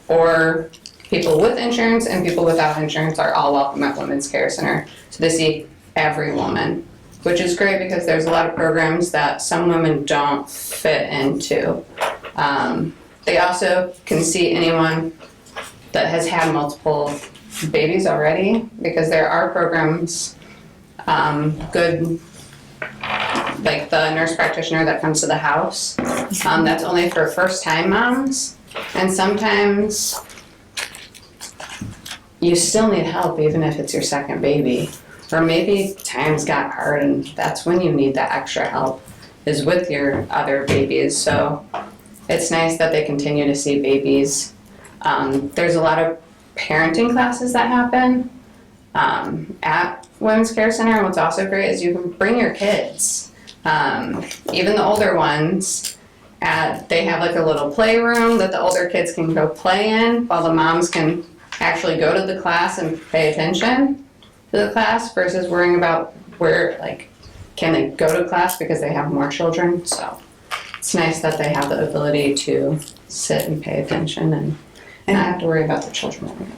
Speaker 12: or people with insurance and people without insurance are all welcome at Women's Care Center. So they see every woman, which is great because there's a lot of programs that some women don't fit into. They also can see anyone that has had multiple babies already, because there are programs, good, like the nurse practitioner that comes to the house, that's only for first-time moms, and sometimes you still need help even if it's your second baby, or maybe times got hard and that's when you need that extra help, is with your other babies. So it's nice that they continue to see babies. There's a lot of parenting classes that happen at Women's Care Center, and what's also great is you can bring your kids, even the older ones. They have like a little playroom that the older kids can go play in, while the moms can actually go to the class and pay attention to the class, versus worrying about can they go to class because they have more children. So it's nice that they have the ability to sit and pay attention and not have to worry about the children.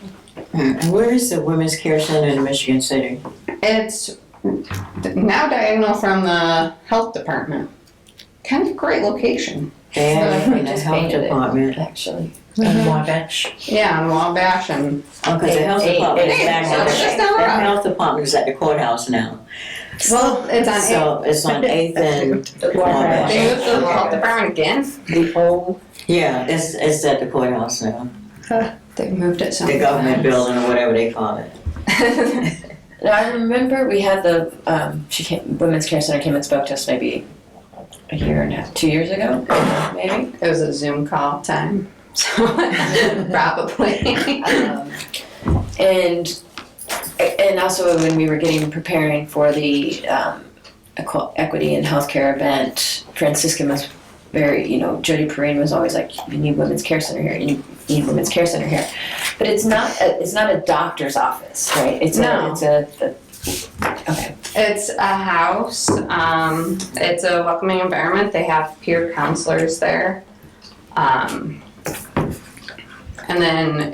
Speaker 4: And where is the Women's Care Center in Michigan City?
Speaker 12: It's now diagonal from the health department. Kind of a great location.
Speaker 4: And in the health department.
Speaker 2: Actually.
Speaker 3: On Wabash.
Speaker 12: Yeah, on Wabash and.
Speaker 4: Okay, the health department is back
Speaker 12: so
Speaker 4: on
Speaker 12: it's just down the
Speaker 4: the
Speaker 12: road.
Speaker 4: health department is at the courthouse now.
Speaker 12: Well, it's on
Speaker 4: So it's on 8th and
Speaker 12: They
Speaker 4: Wabash.
Speaker 12: moved the health department again?
Speaker 4: Yeah, it's at the courthouse now.
Speaker 12: They moved it
Speaker 4: The
Speaker 12: somewhere.
Speaker 4: government building or whatever they call it.
Speaker 2: No, I remember we had Women's Care Center came and spoke to us maybe a year and a half, 2 years ago, maybe.
Speaker 12: It was a Zoom call time, so probably.
Speaker 2: And also when we were preparing for the equity and healthcare event, Franciscan was very, Jody Perrine was always like, you need Women's Care Center here, you need Women's Care Center here. But it's not a doctor's office, right? Okay.
Speaker 12: It's a house. It's a welcoming environment. They have peer counselors there. And then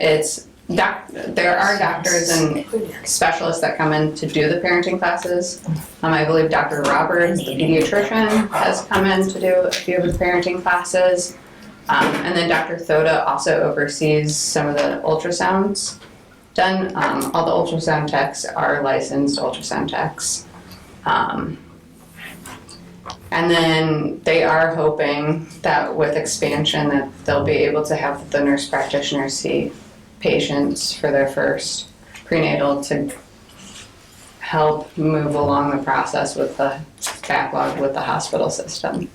Speaker 12: there are doctors and specialists that come in to do the parenting classes. I believe Dr. Roberts, the pediatrician, has come in to do a few of the parenting classes. And then Dr. Thoda also oversees some of the ultrasounds done. All the ultrasound techs are licensed ultrasound techs. And then they are hoping that with expansion that they'll be able to have the nurse practitioners see patients for their first prenatal to help move along the process with the backlog with the hospital system.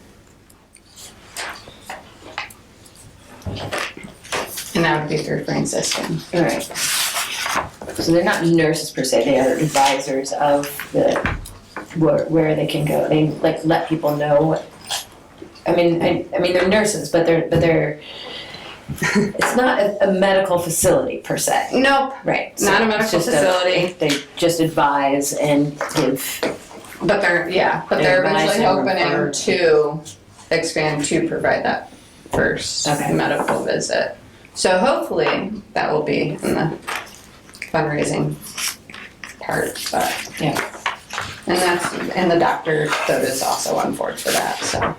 Speaker 12: And that would be through Franciscan.
Speaker 2: All right. So they're not nurses per se, they are advisors of where they can go. They let people know. I mean they're nurses, but they're it's not a medical facility per se.
Speaker 12: Nope.
Speaker 2: Right.
Speaker 12: Not a medical facility.
Speaker 2: They just advise and give.
Speaker 12: But they're eventually hoping to expand to provide that first medical visit. So hopefully that will be in the fundraising part, but
Speaker 2: yeah.
Speaker 12: And the doctor is also on board for that. So,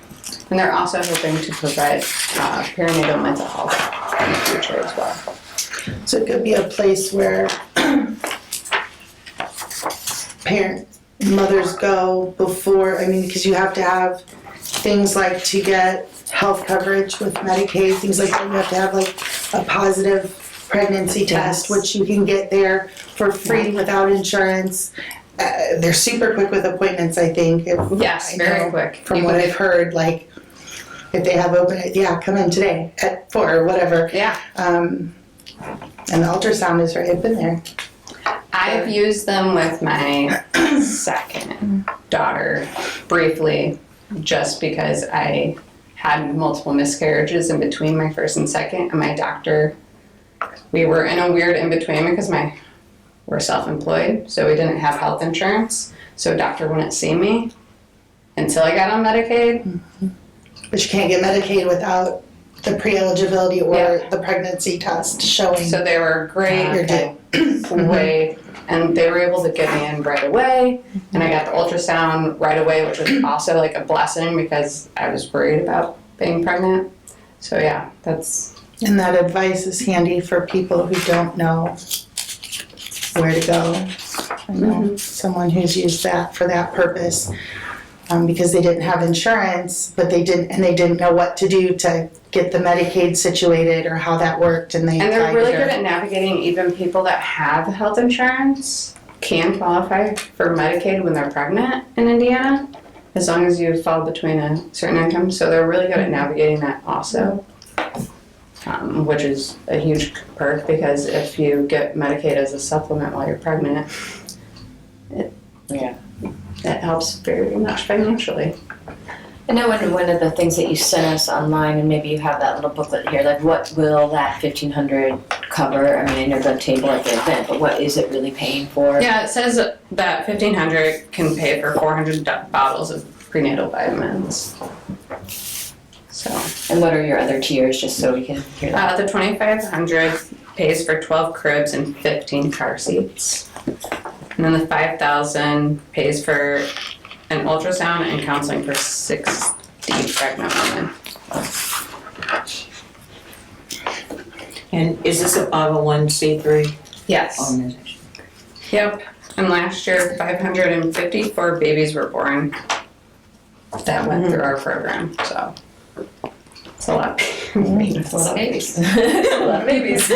Speaker 12: and they're also hoping to provide perinatal mental health in the future as well.
Speaker 8: So it could be a place where mothers go before, because you have to have things like to get health coverage with Medicaid, things like that. You have to have like a positive pregnancy test, which you can get there for free without insurance. They're super quick with appointments, I think.
Speaker 12: Yes, very quick.
Speaker 8: From what I've heard, like if they have open, come in today at 4 or whatever.
Speaker 12: Yeah.
Speaker 8: And the ultrasound is right. I've been there.
Speaker 12: I've used them with my second daughter briefly, just because I had multiple miscarriages in between my first and second, and my doctor, we were in a weird in between because we're self-employed, so we didn't have health insurance, so doctor wouldn't see me until I got on Medicaid.
Speaker 8: But you can't get Medicaid without the pre-eligibility or the pregnancy test showing.
Speaker 12: So they were great.
Speaker 8: You're due.
Speaker 12: Way, and they were able to get me in right away, and I got the ultrasound right away, which was also like a blessing because I was worried about being pregnant. So yeah, that's.
Speaker 8: And that advice is handy for people who don't know where to go. I know someone who's used that for that purpose, because they didn't have insurance, but they didn't know what to do to get the Medicaid situated or how that worked, and
Speaker 12: They're really good at navigating. Even people that have health insurance can qualify for Medicaid when they're pregnant in Indiana, as long as you fall between a certain income. So they're really good at navigating that also, which is a huge perk because if you get Medicaid as a supplement while you're pregnant, it helps very much financially.
Speaker 2: I know one of the things that you sent us online, and maybe you have that little booklet here, like what will that $1,500 cover? I mean, I know the table at the event, but what is it really paying for?
Speaker 12: Yeah, it says that $1,500 can pay for 400 bottles of prenatal vitamins. So.
Speaker 2: And what are your other tiers, just so we can hear that?
Speaker 12: The $2,500 pays for 12 cribs and 15 car seats. And then the $5,000 pays for an ultrasound and counseling for 60 pregnant women.
Speaker 4: And is this a 501c3
Speaker 12: Yes.
Speaker 4: organization?
Speaker 12: Yep. And last year, 554 babies were born that went through our program. So it's a lot. It's a lot of babies. A lot of babies.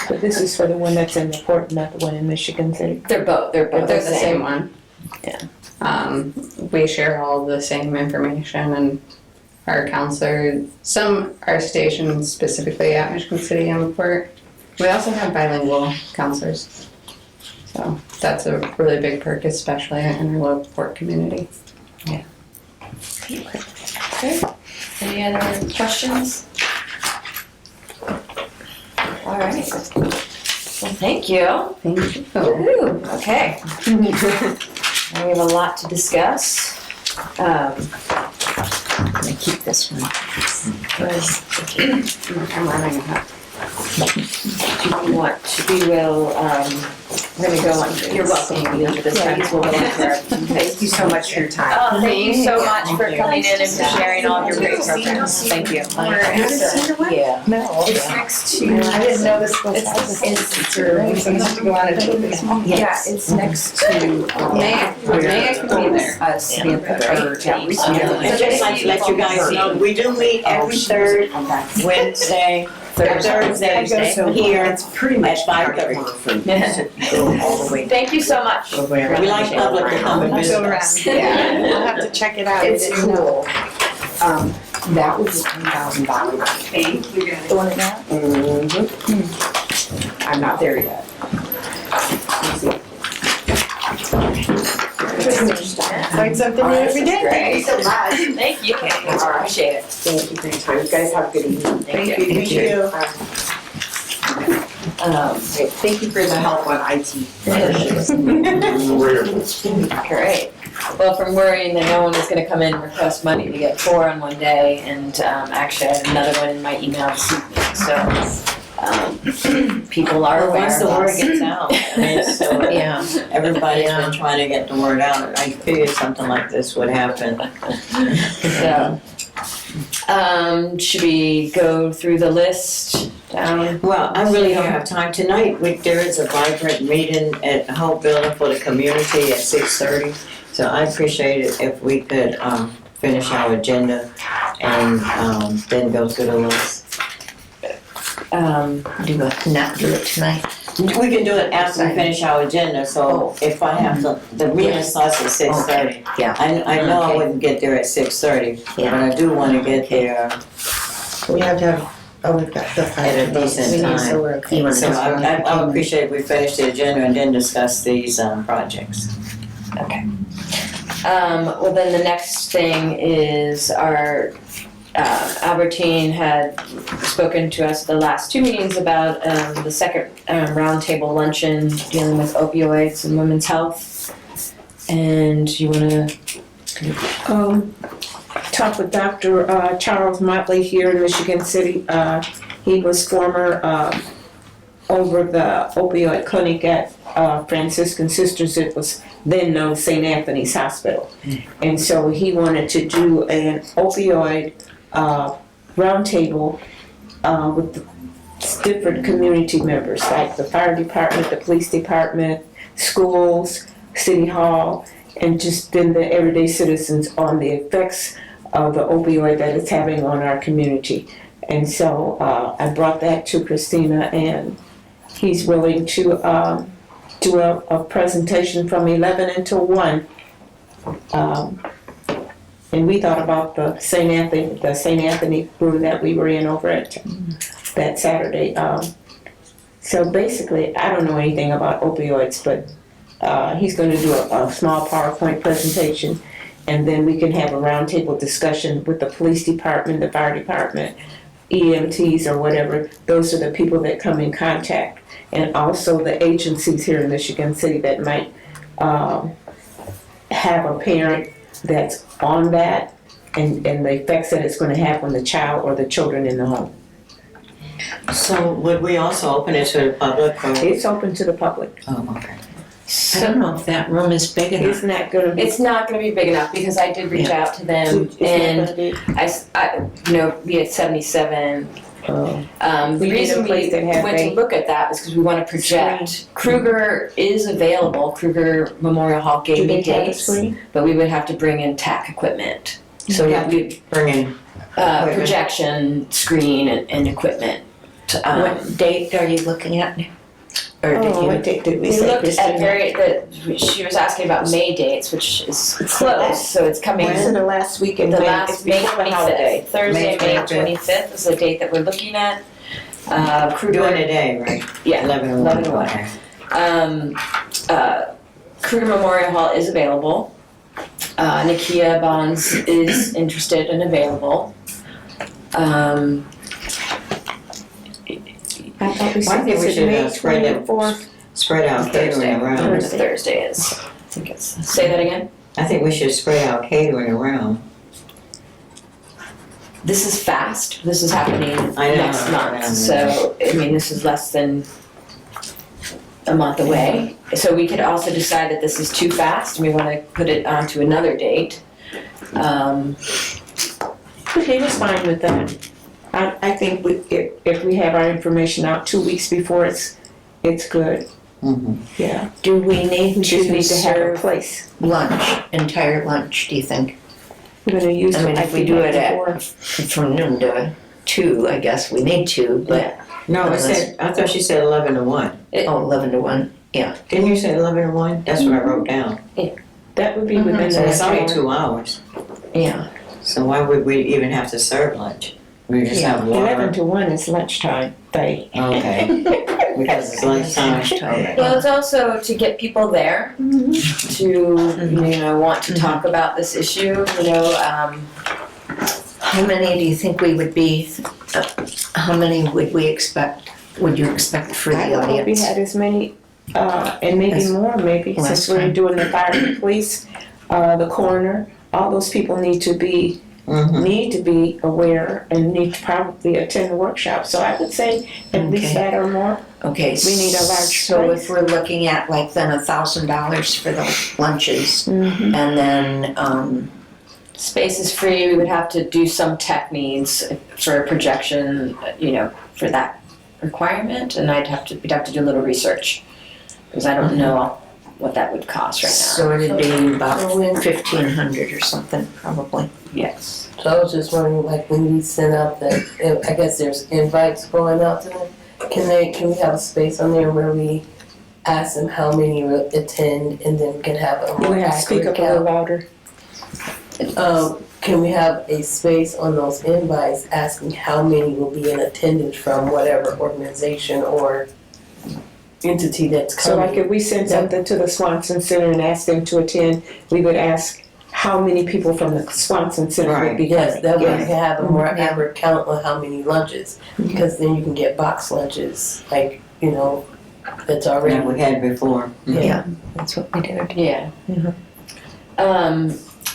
Speaker 6: But this is for the one that's in the port, not the one in Michigan City.
Speaker 2: They're both
Speaker 12: They're the same one.
Speaker 2: Yeah.
Speaker 12: We share all the same information, and our counselor, some are stationed specifically at Michigan City and LaPorte. We also have bilingual counselors. So that's a really big perk, especially in our LaPorte community.
Speaker 2: Yeah. Okay. Any other questions? All right. Well, thank you.
Speaker 12: Thank you.
Speaker 2: Woo-hoo. Okay. Now we have a lot to discuss.
Speaker 3: I'm gonna keep this one.
Speaker 12: I'm running out.
Speaker 2: We will, we're gonna go on, you're welcome, you this time, we'll go on for our.
Speaker 3: Thank you so much for your time.
Speaker 2: Oh, thank you so much for coming in and for sharing all of your great programs. Thank you.
Speaker 3: Yeah.
Speaker 6: No.
Speaker 3: It's next to, I didn't know this was. It's to go on a tour. Yeah, it's next to.
Speaker 12: May I can be there.
Speaker 4: I'd just like to let you guys know, we do meet every third Wednesday, Thursday here.
Speaker 3: It's pretty much
Speaker 4: at 5:30.
Speaker 2: Thank you so much.
Speaker 4: We like public to come and visit.
Speaker 8: Yeah, we'll have to check it out.
Speaker 3: It's cool. That was $10,000.
Speaker 8: Thank you guys.
Speaker 3: The one now? I'm not there yet.
Speaker 8: Learn something new every day.
Speaker 2: Thank you
Speaker 3: so much.
Speaker 2: Thank you. Appreciate it.
Speaker 3: Thank you, thanks, you guys have a good evening.
Speaker 2: Thank you.
Speaker 8: Thank you.
Speaker 3: Thank you for the help on IT.
Speaker 2: Great. Well, from worrying that no one was gonna come in and request money to get 4 on one day, and actually I have another one in my email this evening, so people are aware
Speaker 4: Once
Speaker 2: of
Speaker 4: the word
Speaker 2: us.
Speaker 4: gets out, and so
Speaker 2: Yeah.
Speaker 4: everybody's been trying to get the word out. I figured something like this would happen.
Speaker 2: So, should we go through the list?
Speaker 4: Well, I really don't have time tonight. There is a vibrant meeting at Hope Building for the community at 6:30. So I appreciate it if we could finish our agenda and then go through the list.
Speaker 3: Not do it tonight.
Speaker 4: We can do it after we finish our agenda, so if I have to, the meeting starts at 6:30.
Speaker 3: Yeah.
Speaker 4: I know I wouldn't get there at 6:30, but I do wanna get there
Speaker 8: We have to have, we've got the
Speaker 4: at a decent time.
Speaker 8: So we're okay.
Speaker 4: So I appreciate if we finish the agenda and then discuss these projects.
Speaker 2: Okay. Well, then the next thing is our, Albertine had spoken to us the last 2 meetings about the second roundtable luncheon dealing with opioids and women's health. And you want to?
Speaker 6: Talk with Dr. Charles Motley here in Michigan City. He was former over the opioid clinic at Franciscan Sisters. It was then known St. Anthony's Hospital. And so he wanted to do an opioid roundtable with the different community members, like the fire department, the police department, schools, city hall, and just then the everyday citizens on the effects of the opioid that it's having on our community. And so I brought that to Christina, and he's willing to do a presentation from 11 until 1. And we thought about the St. Anthony room that we were in over at that Saturday. So basically, I don't know anything about opioids, but he's going to do a small PowerPoint presentation, and then we can have a roundtable discussion with the police department, the fire department, EMTs or whatever. Those are the people that come in contact, and also the agencies here in Michigan City that might have a parent that's on that, and the effects that it's going to have on the child or the children in the home.
Speaker 4: So would we also open it to the public? Or?
Speaker 6: It's open to the public.
Speaker 4: Oh, okay.
Speaker 3: I don't know if that room is big enough.
Speaker 6: It's not going to be.
Speaker 2: It's not going to be big enough because I did reach out to them, and we had 77. The
Speaker 6: We need
Speaker 2: reason
Speaker 6: a place
Speaker 2: we
Speaker 6: that has
Speaker 2: went to
Speaker 6: a
Speaker 2: look at that was because we want to project. Kruger is available. Kruger Memorial Hall
Speaker 6: Do
Speaker 2: gave
Speaker 6: they
Speaker 2: me
Speaker 6: have a
Speaker 2: dates,
Speaker 6: screen?
Speaker 2: but we would have to bring in TAC equipment. So
Speaker 4: Yeah.
Speaker 2: we
Speaker 4: Bring in.
Speaker 2: projection, screen, and equipment.
Speaker 3: What date are you looking at? Or did
Speaker 6: Oh,
Speaker 3: you?
Speaker 6: what date did we
Speaker 2: We
Speaker 6: say,
Speaker 2: looked
Speaker 6: Christina?
Speaker 2: she was asking about May dates, which is close, so it's coming.
Speaker 6: It's in the last week in
Speaker 2: The
Speaker 6: May.
Speaker 2: last
Speaker 6: It's
Speaker 2: May
Speaker 6: before the holiday.
Speaker 2: 25th, Thursday,
Speaker 4: May
Speaker 2: May 25th is the date that we're looking at. Kruger,
Speaker 4: During the day, right?
Speaker 2: yeah,
Speaker 4: 11 and
Speaker 2: 11
Speaker 4: 1.
Speaker 2: and 1. Kruger Memorial Hall is available. Nakia Bonds is interested and available.
Speaker 6: I thought we
Speaker 4: Well, I
Speaker 6: said
Speaker 4: think we
Speaker 6: this is
Speaker 4: should
Speaker 6: May
Speaker 4: spread that
Speaker 6: 24th.
Speaker 4: spread out
Speaker 2: Thursday,
Speaker 4: catering
Speaker 2: whatever
Speaker 4: around.
Speaker 2: the Thursday is. I think it's, say that again?
Speaker 4: I think we should spread out catering around.
Speaker 2: This is fast. This is happening
Speaker 4: I know,
Speaker 2: next
Speaker 4: I
Speaker 2: month.
Speaker 4: know.
Speaker 2: So, I mean, this is less than a month away. So we could also decide that this is too fast and we want to put it onto another date.
Speaker 6: He was fine with that. I think if we have our information out 2 weeks before, it's good.
Speaker 4: Mm-hmm.
Speaker 6: Yeah.
Speaker 3: Do we need
Speaker 6: We just
Speaker 3: to
Speaker 6: need to have a
Speaker 3: serve
Speaker 6: place.
Speaker 3: lunch, entire lunch, do you think?
Speaker 6: We're gonna use
Speaker 3: I mean,
Speaker 6: it,
Speaker 3: if we do it
Speaker 6: before.
Speaker 3: from noon to 2, I guess we need to, but,
Speaker 4: No, it said, I thought she said 11 to 1.
Speaker 3: 11 to 1.
Speaker 4: Didn't you say 11 to 1? That's what I wrote down.
Speaker 6: That would be within
Speaker 4: So
Speaker 6: the
Speaker 4: it's only
Speaker 6: hour.
Speaker 4: 2 hours.
Speaker 3: Yeah.
Speaker 4: So why would we even have to serve lunch? We just have
Speaker 6: 11
Speaker 4: water.
Speaker 6: to 1 is lunchtime, they.
Speaker 4: Okay. Because it's lunchtime.
Speaker 2: Well, it's also to get people there to, want to talk about this issue,
Speaker 3: How many do you think we would be, how many would you expect for
Speaker 6: I
Speaker 3: the
Speaker 6: don't know if we
Speaker 3: audience?
Speaker 6: had as many, and maybe
Speaker 3: As
Speaker 6: more, maybe,
Speaker 3: last
Speaker 6: since we're
Speaker 3: time.
Speaker 6: doing the fire and police, the coroner, all those people need to be aware and need to probably attend the workshop. So I would say at least
Speaker 3: Okay.
Speaker 6: that or more.
Speaker 3: Okay.
Speaker 6: We need a large
Speaker 3: So
Speaker 6: place.
Speaker 3: if we're looking at like then $1,000 for the lunches, and then,
Speaker 2: Space is free. We would have to do some tech needs for projection, for that requirement, and we'd have to do a little research because I don't know what that would cost right now.
Speaker 3: so it'd be about 1,500 or something, probably.
Speaker 2: Yes.
Speaker 9: So I was just wondering, like, when we send out I guess there's invites going out to them, can we have a space on there where we ask them how many will attend and then can have a
Speaker 6: We
Speaker 9: more
Speaker 6: have to speak
Speaker 9: accurate
Speaker 6: up a little
Speaker 9: count?
Speaker 6: louder.
Speaker 9: Can we have a space on those invites asking how many will be in attendance from whatever organization or entity that's
Speaker 6: So
Speaker 9: coming.
Speaker 6: like if we send something to the Swanson Center and ask them to attend, we would ask how many people from the Swanson Center would be
Speaker 9: Yes,
Speaker 6: coming.
Speaker 9: that way you
Speaker 6: Yes.
Speaker 9: can have a more accurate count on how many lunches, because then you can get box lunches, like, you know, that's already.
Speaker 4: That we had before.
Speaker 9: Yeah.
Speaker 3: That's what we did.
Speaker 2: Yeah.
Speaker 6: Mhm.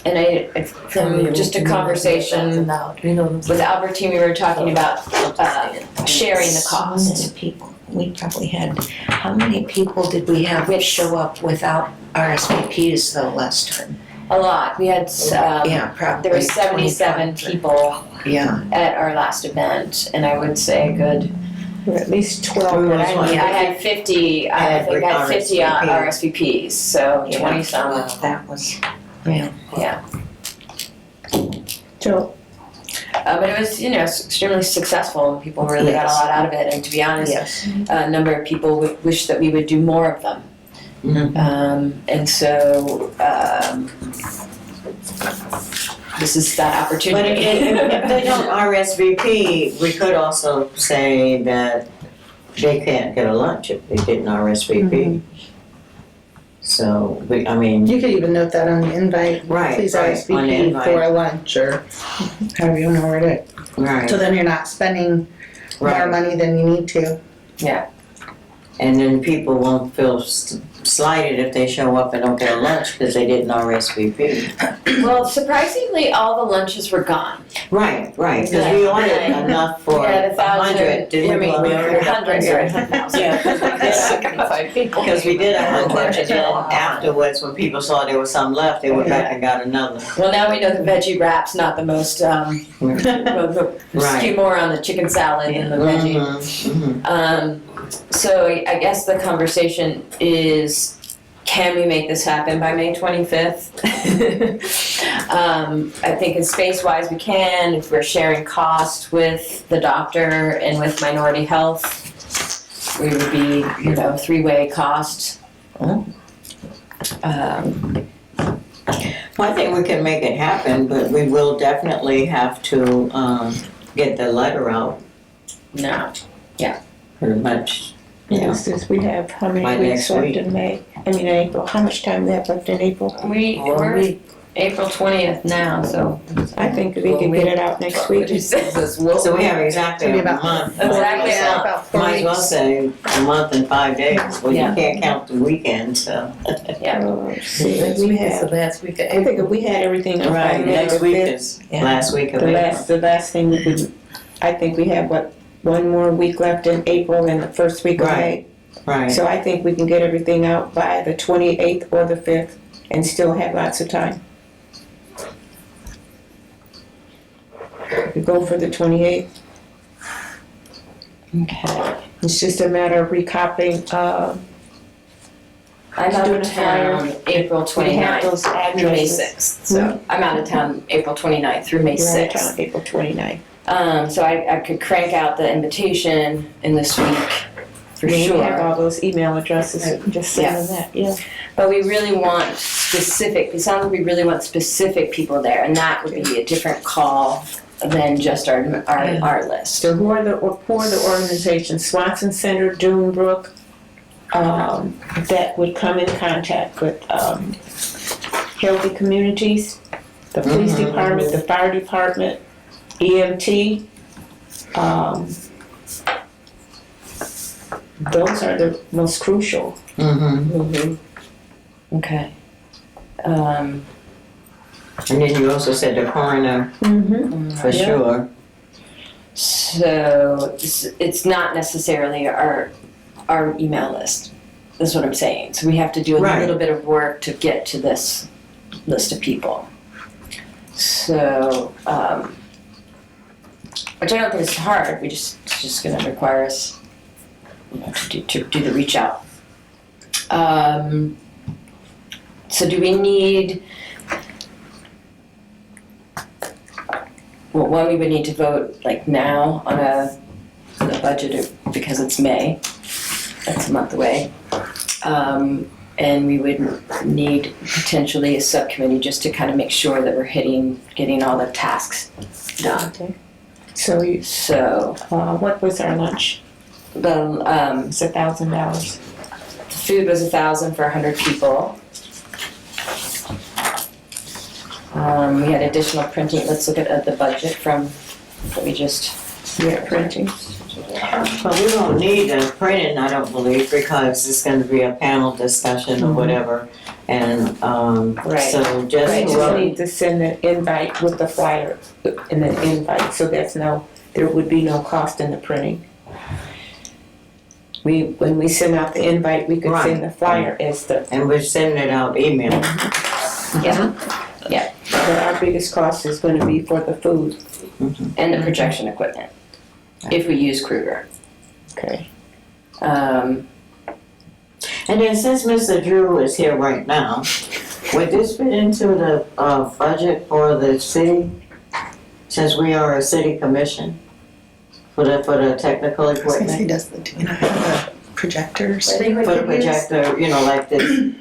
Speaker 2: And from just a conversation
Speaker 9: You know what I'm
Speaker 2: with
Speaker 9: saying?
Speaker 2: Albertine, we were talking about sharing the cost.
Speaker 3: People, we probably had, how many people did we have show up without RSVPs though last time?
Speaker 2: A lot. We had,
Speaker 3: Yeah, probably.
Speaker 2: there were 77
Speaker 3: 25.
Speaker 2: people
Speaker 3: Yeah.
Speaker 2: at our last event, and I would say a good,
Speaker 6: Or at least 12.
Speaker 4: We
Speaker 6: that
Speaker 4: was
Speaker 6: I
Speaker 4: one.
Speaker 6: knew.
Speaker 2: I had 50, I think I had 50
Speaker 4: RSVPs.
Speaker 2: RSVPs, so
Speaker 3: Yeah.
Speaker 2: 20 some.
Speaker 3: That was, yeah.
Speaker 6: So,
Speaker 2: But it was, extremely successful, and people really got a lot out of it, and to be honest,
Speaker 3: Yes.
Speaker 2: a number of people wish that we would do more of them. And so, this is that
Speaker 4: But
Speaker 2: opportunity.
Speaker 4: if they don't RSVP, we could also say that they can't get a lunch if they didn't RSVP. So,
Speaker 8: You could even note that on the invite.
Speaker 4: right,
Speaker 8: Please
Speaker 4: right, on the
Speaker 8: RSVP
Speaker 4: invite.
Speaker 8: for a lunch or however you want to word it.
Speaker 4: Right,
Speaker 8: So then you're not spending more
Speaker 4: right.
Speaker 8: money than you need to.
Speaker 4: And then people won't feel slighted if they show up and don't get a lunch because they didn't RSVP.
Speaker 2: Well, surprisingly, all the lunches were gone.
Speaker 4: Right, because we ordered enough for
Speaker 2: We had
Speaker 4: 100,
Speaker 2: 1,000,
Speaker 4: didn't we?
Speaker 2: we ordered hundreds or 1,000.
Speaker 4: Because we did 100, and then afterwards, when people saw there was some left, they went back and got another.
Speaker 2: Well, now we know the veggie wrap's not the most, skew more on the chicken salad than the veggie.
Speaker 4: Mhm.
Speaker 2: So I guess the conversation is, can we make this happen by May 25th? I think in space-wise we can, if we're sharing cost with the doctor and with Minority Health, we would be, three-way cost.
Speaker 4: Well, I think we can make it happen, but we will definitely have to get the letter out
Speaker 2: No.
Speaker 4: pretty much. Yeah.
Speaker 6: since we have how
Speaker 4: By
Speaker 6: many weeks
Speaker 4: next
Speaker 6: left
Speaker 4: week.
Speaker 6: in April, how much time we have left in April?
Speaker 2: We're April 20th now, so.
Speaker 6: I think we can get it out next week.
Speaker 4: So we have exactly
Speaker 8: Maybe
Speaker 4: a
Speaker 8: about
Speaker 4: month.
Speaker 2: Exactly.
Speaker 8: Yeah, about 4
Speaker 4: Might as well
Speaker 8: weeks.
Speaker 4: say a month and 5 days. Well, you
Speaker 2: Yeah.
Speaker 4: can't count the weekend, so.
Speaker 6: See,
Speaker 9: Next
Speaker 6: we
Speaker 9: week is the
Speaker 6: have,
Speaker 9: last week of
Speaker 6: I think
Speaker 9: April.
Speaker 6: if we had everything up by
Speaker 4: Right, next
Speaker 6: May
Speaker 4: week
Speaker 6: the 5th,
Speaker 4: is last week of
Speaker 6: the
Speaker 4: April.
Speaker 6: last thing we could, I think we have, one more week left in April and the first week of May.
Speaker 4: Right. Right.
Speaker 6: So I think we can get everything out by the 28th or the 5th and still have lots of time. We go for the 28th.
Speaker 2: Okay.
Speaker 6: It's just a matter of recopying,
Speaker 2: I'm out
Speaker 6: Doing
Speaker 2: of
Speaker 6: a flyer.
Speaker 2: town April
Speaker 6: we have
Speaker 2: 29th
Speaker 6: those
Speaker 2: through May
Speaker 6: addresses.
Speaker 2: 6th. So I'm out of town April 29th through May
Speaker 6: You're out of
Speaker 2: 6th.
Speaker 6: town April 29th.
Speaker 2: So I could crank out the invitation in this week for
Speaker 6: We have
Speaker 2: sure.
Speaker 6: all those email addresses, just send them that, yeah.
Speaker 2: But we really want it sounds like we really want specific people there, and that would be a different call than just our list.
Speaker 6: So who are the organizations, Swanson Center, Dunebrook, that would come in contact with, Healthy Communities, the police department, the fire department, EMT, those are the most crucial.
Speaker 4: Mm-hmm.
Speaker 2: Okay.
Speaker 4: And then you also said the coroner, for
Speaker 6: Yeah.
Speaker 4: sure.
Speaker 2: So it's not necessarily our email list. That's what I'm saying. So we have to do a
Speaker 4: Right.
Speaker 2: little bit of work to get to this list of people. So, which I don't think is hard. It's just going to require us, to do the reach out. So do we need? Well, one, we would need to vote now on a budget because it's May. That's a month away. And we would need potentially a subcommittee just to kind of make sure that we're getting all the tasks done.
Speaker 6: Okay. So
Speaker 2: So,
Speaker 6: what was our lunch?
Speaker 2: the,
Speaker 6: It's $1,000.
Speaker 2: Food was 1,000 for 100 people. We had additional printing. Let's look at the budget from what we just.
Speaker 6: Yeah, printing.
Speaker 4: But we don't need the printing, I don't believe, because it's gonna be a panel discussion or whatever. And,
Speaker 2: Right.
Speaker 4: so
Speaker 6: I
Speaker 4: just,
Speaker 6: just need to send an invite with the flyer and an invite, so there would be no cost in the printing. When we send out the invite, we could send the flyer as the,
Speaker 4: and we're sending it out email.
Speaker 6: but our biggest cost is gonna be for the food.
Speaker 2: And the projection equipment, if we use Kruger.
Speaker 6: Okay.
Speaker 4: And then since Mr. Drew is here right now, would this fit into the, budget for the city? Since we are a city commission? For the technical
Speaker 8: I was gonna say,
Speaker 4: equipment?
Speaker 8: do we not have a projector
Speaker 4: For the projector, like this?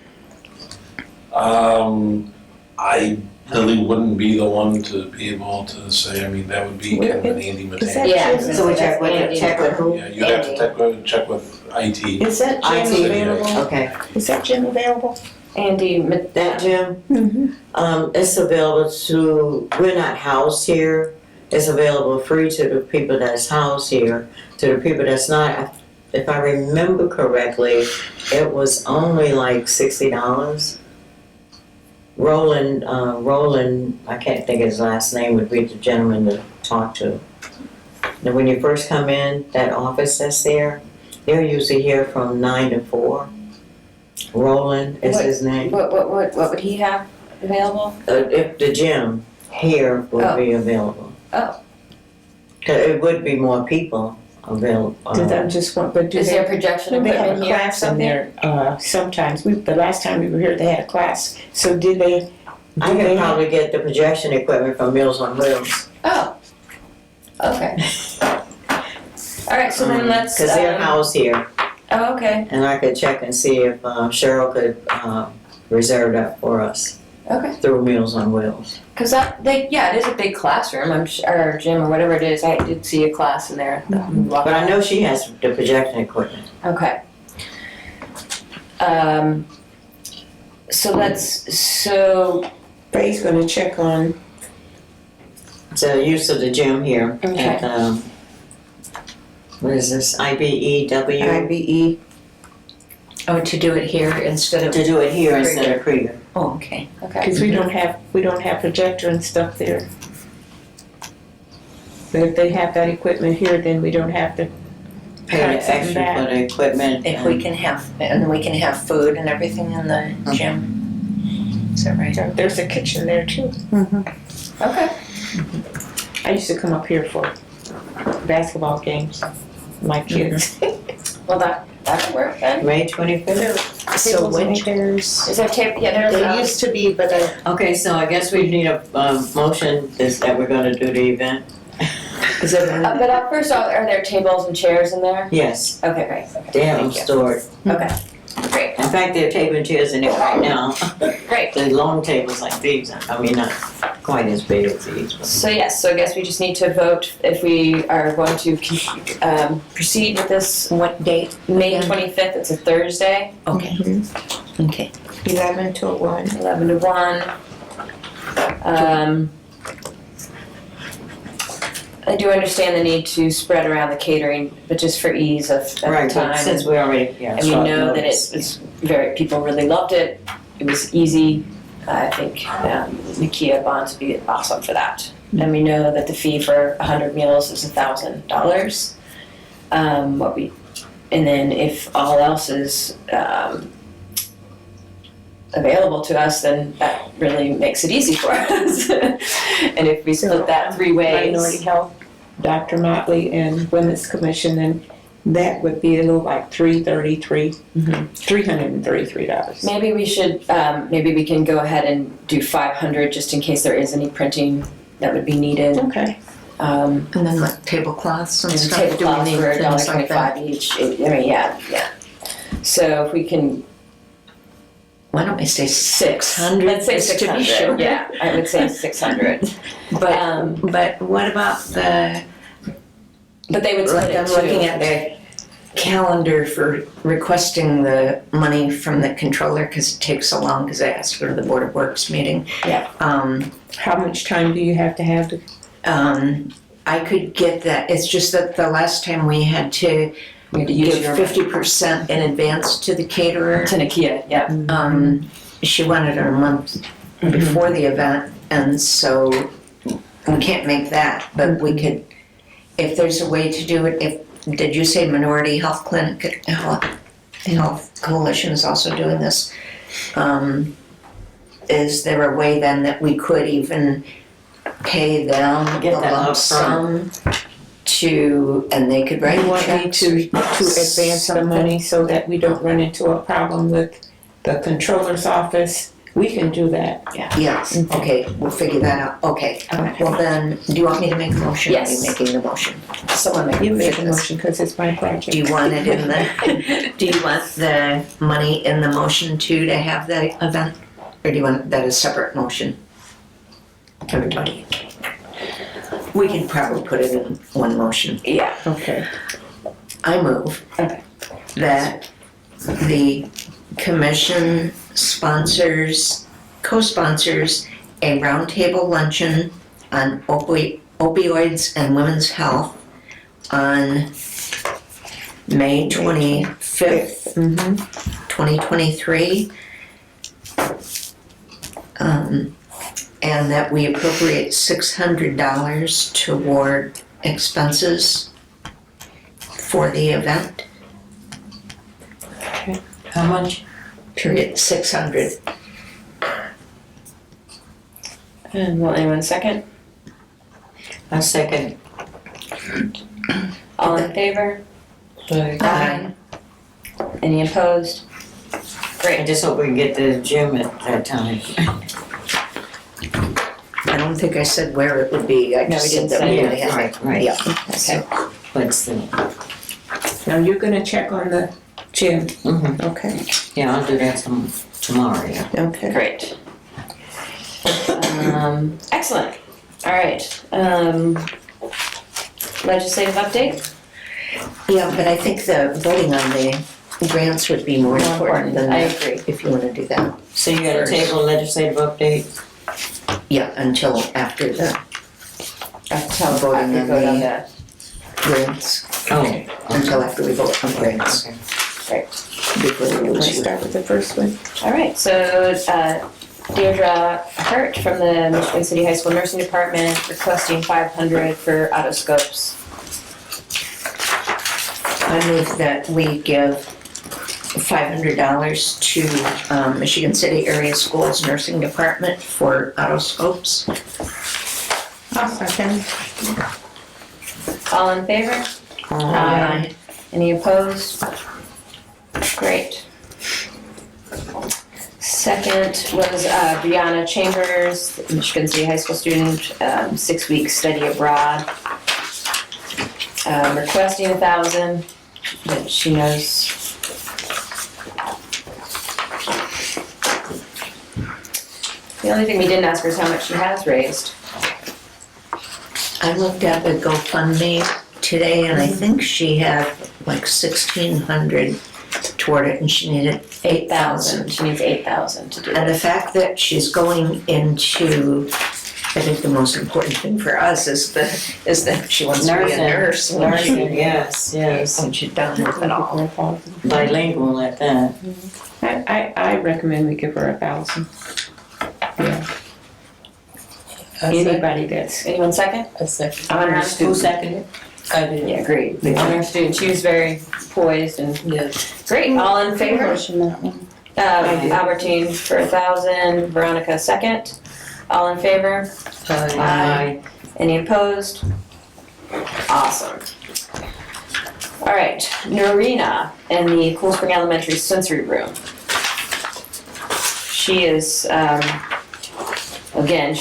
Speaker 13: I really wouldn't be the one to be able to say, I mean, that would be kind of an Andy Mateo.
Speaker 2: Yeah,
Speaker 4: So we check with who?
Speaker 13: Yeah, you'd have to check with IT.
Speaker 6: Is that gym
Speaker 13: IT,
Speaker 6: available?
Speaker 4: Okay,
Speaker 6: Is that gym available?
Speaker 2: Andy,
Speaker 4: that gym,
Speaker 6: Mm-hmm.
Speaker 4: it's available to, we're not housed here. It's available free to the people that's housed here. To the people that's not, if I remember correctly, it was only like $60. Roland, I can't think of his last name, would be the gentleman to talk to. Now, when you first come in, that office that's there, they're usually here from 9 to 4. Roland is his name.
Speaker 2: what would he have available?
Speaker 4: If the gym here would be available.
Speaker 2: Oh.
Speaker 4: 'Cause it would be more people available.
Speaker 6: Did I just want, but do
Speaker 2: Is
Speaker 6: they?
Speaker 2: there projection
Speaker 6: They have
Speaker 2: equipment
Speaker 6: a
Speaker 2: here?
Speaker 6: class in there, sometimes, the last time we were here, they had a class, so did they?
Speaker 4: I could probably get the projection equipment from Meals on Wheels.
Speaker 2: Oh. Okay. All right, so then let's.
Speaker 4: Cause they're housed here,
Speaker 2: Oh, okay.
Speaker 4: and I could check and see if Cheryl could reserve that for us
Speaker 2: Okay.
Speaker 4: through Meals on Wheels.
Speaker 2: Because it is a big classroom, or gym, or whatever it is. I did see a class in there.
Speaker 4: But I know she has the projection equipment.
Speaker 2: Okay. So
Speaker 6: Ray's gonna check on,
Speaker 4: The use of the gym here
Speaker 2: Okay.
Speaker 4: at, what is this, IBEW?
Speaker 3: IBE. Oh, to do it here instead of.
Speaker 4: To do it here instead of Krieger.
Speaker 3: Oh, okay.
Speaker 2: okay.
Speaker 6: cause we don't have projector and stuff there. But if they have that equipment here, then we don't have to
Speaker 4: Pay
Speaker 6: cut
Speaker 4: the
Speaker 6: something
Speaker 4: extra
Speaker 6: back.
Speaker 4: for the equipment.
Speaker 3: If we can have, and then we can have food and everything in the gym. Is that right?
Speaker 6: There's a kitchen there too.
Speaker 2: Okay.
Speaker 6: I used to come up here for basketball games, my kids.
Speaker 2: Well, that could work then.
Speaker 4: May 25th?
Speaker 3: So when
Speaker 2: Is there tape? Yeah, there's.
Speaker 8: They used to be, but
Speaker 4: Okay, so I guess we need a motion that we're gonna do the event.
Speaker 6: Is it
Speaker 2: But first off, are there tables and chairs in there?
Speaker 4: Yes,
Speaker 2: Okay, great. Okay.
Speaker 4: they have them
Speaker 2: Thank you.
Speaker 4: stored.
Speaker 2: Okay. Great.
Speaker 4: In fact, there are table and chairs in there right now.
Speaker 2: Great.
Speaker 4: The long tables like these, I mean, not quite as big as these, but.
Speaker 2: So yes, so I guess we just need to vote if we are going to proceed with this.
Speaker 3: what date?
Speaker 2: May 25th. It's a Thursday.
Speaker 3: Okay. Okay.
Speaker 6: 11 to 1?
Speaker 2: 11 to 1. I do understand the need to spread around the catering, but just for ease of
Speaker 4: Right,
Speaker 2: time.
Speaker 4: but since we already, yeah.
Speaker 2: And we
Speaker 4: short
Speaker 2: know that it
Speaker 4: notice.
Speaker 2: was people really loved it. It was easy. I think Nakia Bonds would be awesome for that. And we know that the fee for 100 meals is $1,000. And then if all else is available to us, then that really makes it easy for us. And if we split that 3 ways.
Speaker 6: Minority Health, Dr. Motley, and Women's Commission, then that would be a little like $333.
Speaker 2: Maybe we should, maybe we can go ahead and do 500 just in case there is any printing that would be needed.
Speaker 6: Okay.
Speaker 3: And then like tablecloths and
Speaker 2: And
Speaker 3: stuff.
Speaker 2: tablecloths
Speaker 3: Do we
Speaker 2: for
Speaker 3: need things like that?
Speaker 2: $1.25 each. I mean, yeah. So if we can,
Speaker 3: Why don't we say 600?
Speaker 2: let's say
Speaker 3: just to be
Speaker 2: 600.
Speaker 3: sure.
Speaker 2: Yeah, I would say 600.
Speaker 3: But what about the,
Speaker 2: But they would split
Speaker 3: like
Speaker 2: it
Speaker 3: I'm
Speaker 2: too.
Speaker 3: looking at the calendar for requesting the money from the controller, because it takes so long, because I asked to go to the Board of Works meeting.
Speaker 6: Yeah. How much time do you have to?
Speaker 3: I could get that, it's just that the last time we had to give 50% in advance to the caterer.
Speaker 2: To Nakia, yeah.
Speaker 3: She wanted it a month before the event, and so we can't make that, but we could, if there's a way to do it, did you say Minority Health Clinic, Health Coalition is also doing this? Is there a way then that we could even pay them
Speaker 4: Get
Speaker 3: a
Speaker 4: that
Speaker 3: lump
Speaker 4: upfront.
Speaker 3: sum to, and they could write
Speaker 6: You want me
Speaker 3: checks?
Speaker 6: to advance the money so that we don't run into a problem with the controller's office? We can do that.
Speaker 3: Yes, okay, we'll figure that out, okay.
Speaker 6: Okay.
Speaker 3: Well then, do you want me to make a motion?
Speaker 2: Yes.
Speaker 3: Are you making the motion?
Speaker 2: Someone make
Speaker 6: You make a motion because it's my project.
Speaker 3: Do you want it in the, do you want the money in the motion too, to have the event? Or do you want that as a separate motion? Everybody? We can probably put it in one motion.
Speaker 2: Yeah.
Speaker 6: Okay.
Speaker 3: I move
Speaker 2: Okay.
Speaker 3: that the commission co-sponsors a roundtable luncheon on opioids and women's health on May 25th, 2023. And that we appropriate $600 toward expenses for the event.
Speaker 4: How much?
Speaker 3: Period, 600.
Speaker 2: And will anyone second?
Speaker 4: I second.
Speaker 2: All in favor?
Speaker 3: Aye.
Speaker 2: Any opposed?
Speaker 4: I just hope we can get the gym at that time.
Speaker 3: I don't think I said where it would be, I
Speaker 2: No,
Speaker 3: just
Speaker 2: we
Speaker 3: said
Speaker 2: didn't
Speaker 3: that we
Speaker 2: say
Speaker 3: would
Speaker 2: it.
Speaker 3: have it.
Speaker 4: Right.
Speaker 3: Yeah.
Speaker 2: Okay.
Speaker 4: What's the,
Speaker 6: Now you're gonna check on the gym. Okay.
Speaker 4: yeah, I'll do that tomorrow, yeah.
Speaker 6: Okay.
Speaker 2: Great. Excellent. All right. Legislative update?
Speaker 3: Yeah, but I think the voting on the grants would be more important than
Speaker 2: I
Speaker 3: that,
Speaker 2: agree.
Speaker 3: if you want to do that.
Speaker 4: So you got a table legislative update?
Speaker 3: Yeah, until after the
Speaker 2: Tell
Speaker 3: voting
Speaker 2: voting
Speaker 3: on
Speaker 2: vote on
Speaker 3: the
Speaker 2: that.
Speaker 3: grants,
Speaker 4: Oh.
Speaker 3: until after we vote on grants,
Speaker 4: Okay.
Speaker 2: Great.
Speaker 3: before we
Speaker 6: Let's
Speaker 3: lose you.
Speaker 6: start with the first one.
Speaker 2: All right, so Deirdre Hurt from the Michigan City High School Nursing Department requesting $500 for otoscopes.
Speaker 3: I move that we give $500 to Michigan City Area Schools Nursing Department for otoscopes.
Speaker 6: I'll second.
Speaker 2: All in favor?
Speaker 3: Aye.
Speaker 2: Any opposed? Great. Second was Brianna Chambers, Michigan City High School student, 6-week study abroad. Requesting $1,000, but she knows. The only thing we didn't ask her is how much she has raised.
Speaker 3: I looked at the GoFundMe today and I think she had like 1,600 toward it and she needed 8,000.
Speaker 2: She needs $8,000 to do
Speaker 3: And the
Speaker 2: it.
Speaker 3: fact that she's going into, I think the most important thing for us is that she wants to be a nurse.
Speaker 4: Nursing, yes, yes.
Speaker 3: When she's done with it all.
Speaker 4: Bilingual at that.
Speaker 6: I recommend we give her $1,000. Yeah. Anybody that's.
Speaker 2: Anyone second?
Speaker 9: A second.
Speaker 2: Honor
Speaker 4: Who
Speaker 2: student.
Speaker 4: seconded?
Speaker 9: I did.
Speaker 2: Yeah, great. The honor student, she was very poised and
Speaker 9: Yeah.
Speaker 2: great. All in favor?
Speaker 7: Motion that one.
Speaker 2: Albertine for $1,000, Veronica second. All in favor? Aye. Any opposed? Awesome. All right, Norina in the Cool Spring Elementary sensory room. She is, again,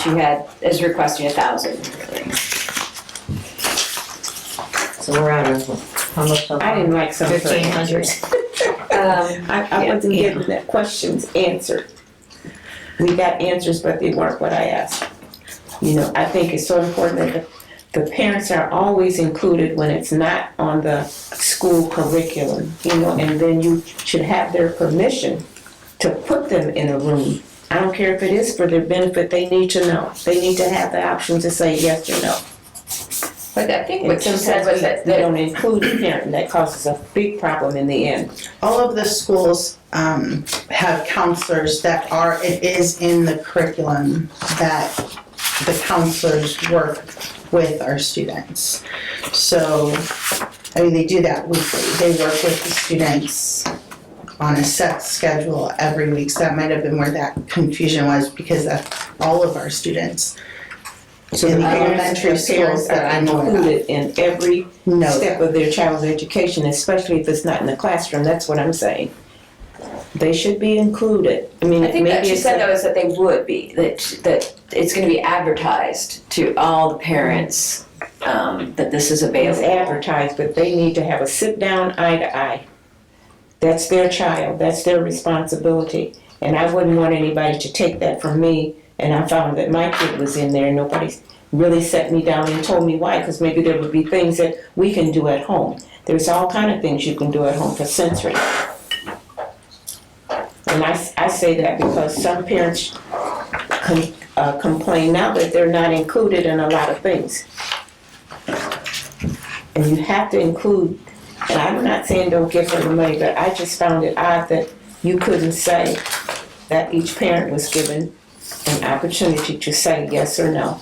Speaker 2: is requesting $1,000.
Speaker 4: So we're out of, how much?
Speaker 6: I didn't like some of her
Speaker 4: 1,500.
Speaker 6: answers. I wasn't getting the questions answered. We got answers, but they weren't what I asked. You know, I think it's so important that the parents are always included when it's not on the school curriculum, and then you should have their permission to put them in a room. I don't care if it is for their benefit, they need to know. They need to have the option to say yes or no.
Speaker 2: But I think
Speaker 6: And
Speaker 2: what you said was that
Speaker 6: they don't include the parent, and that causes a big problem in the end.
Speaker 8: All of the schools have counselors it is in the curriculum that the counselors work with our students. So, they do that weekly. They work with the students on a set schedule every week. So that might have been where that confusion was, because that's all of our students.
Speaker 6: So
Speaker 8: in
Speaker 6: the
Speaker 8: the elementary
Speaker 6: parents
Speaker 8: schools that
Speaker 6: are
Speaker 8: I know about.
Speaker 6: included in every
Speaker 8: No.
Speaker 6: step of their child's education, especially if it's not in the classroom. That's what I'm saying. They should be included. I mean,
Speaker 2: I think
Speaker 6: maybe
Speaker 2: that she
Speaker 6: it's
Speaker 2: said though is that they would be, that it's gonna be advertised to all the parents, that this is
Speaker 6: it's
Speaker 2: available.
Speaker 6: advertised, but they need to have a sit down eye to eye. That's their child. That's their responsibility. And I wouldn't want anybody to take that from me. And I found that my kid was in there and nobody really sat me down and told me why, because maybe there would be things that we can do at home. There's all kind of things you can do at home for sensory. And I say that because some parents complain now that they're not included in a lot of things. And you have to include, and I'm not saying don't give her the money, but I just found it odd that you couldn't say that each parent was given an opportunity to say yes or no.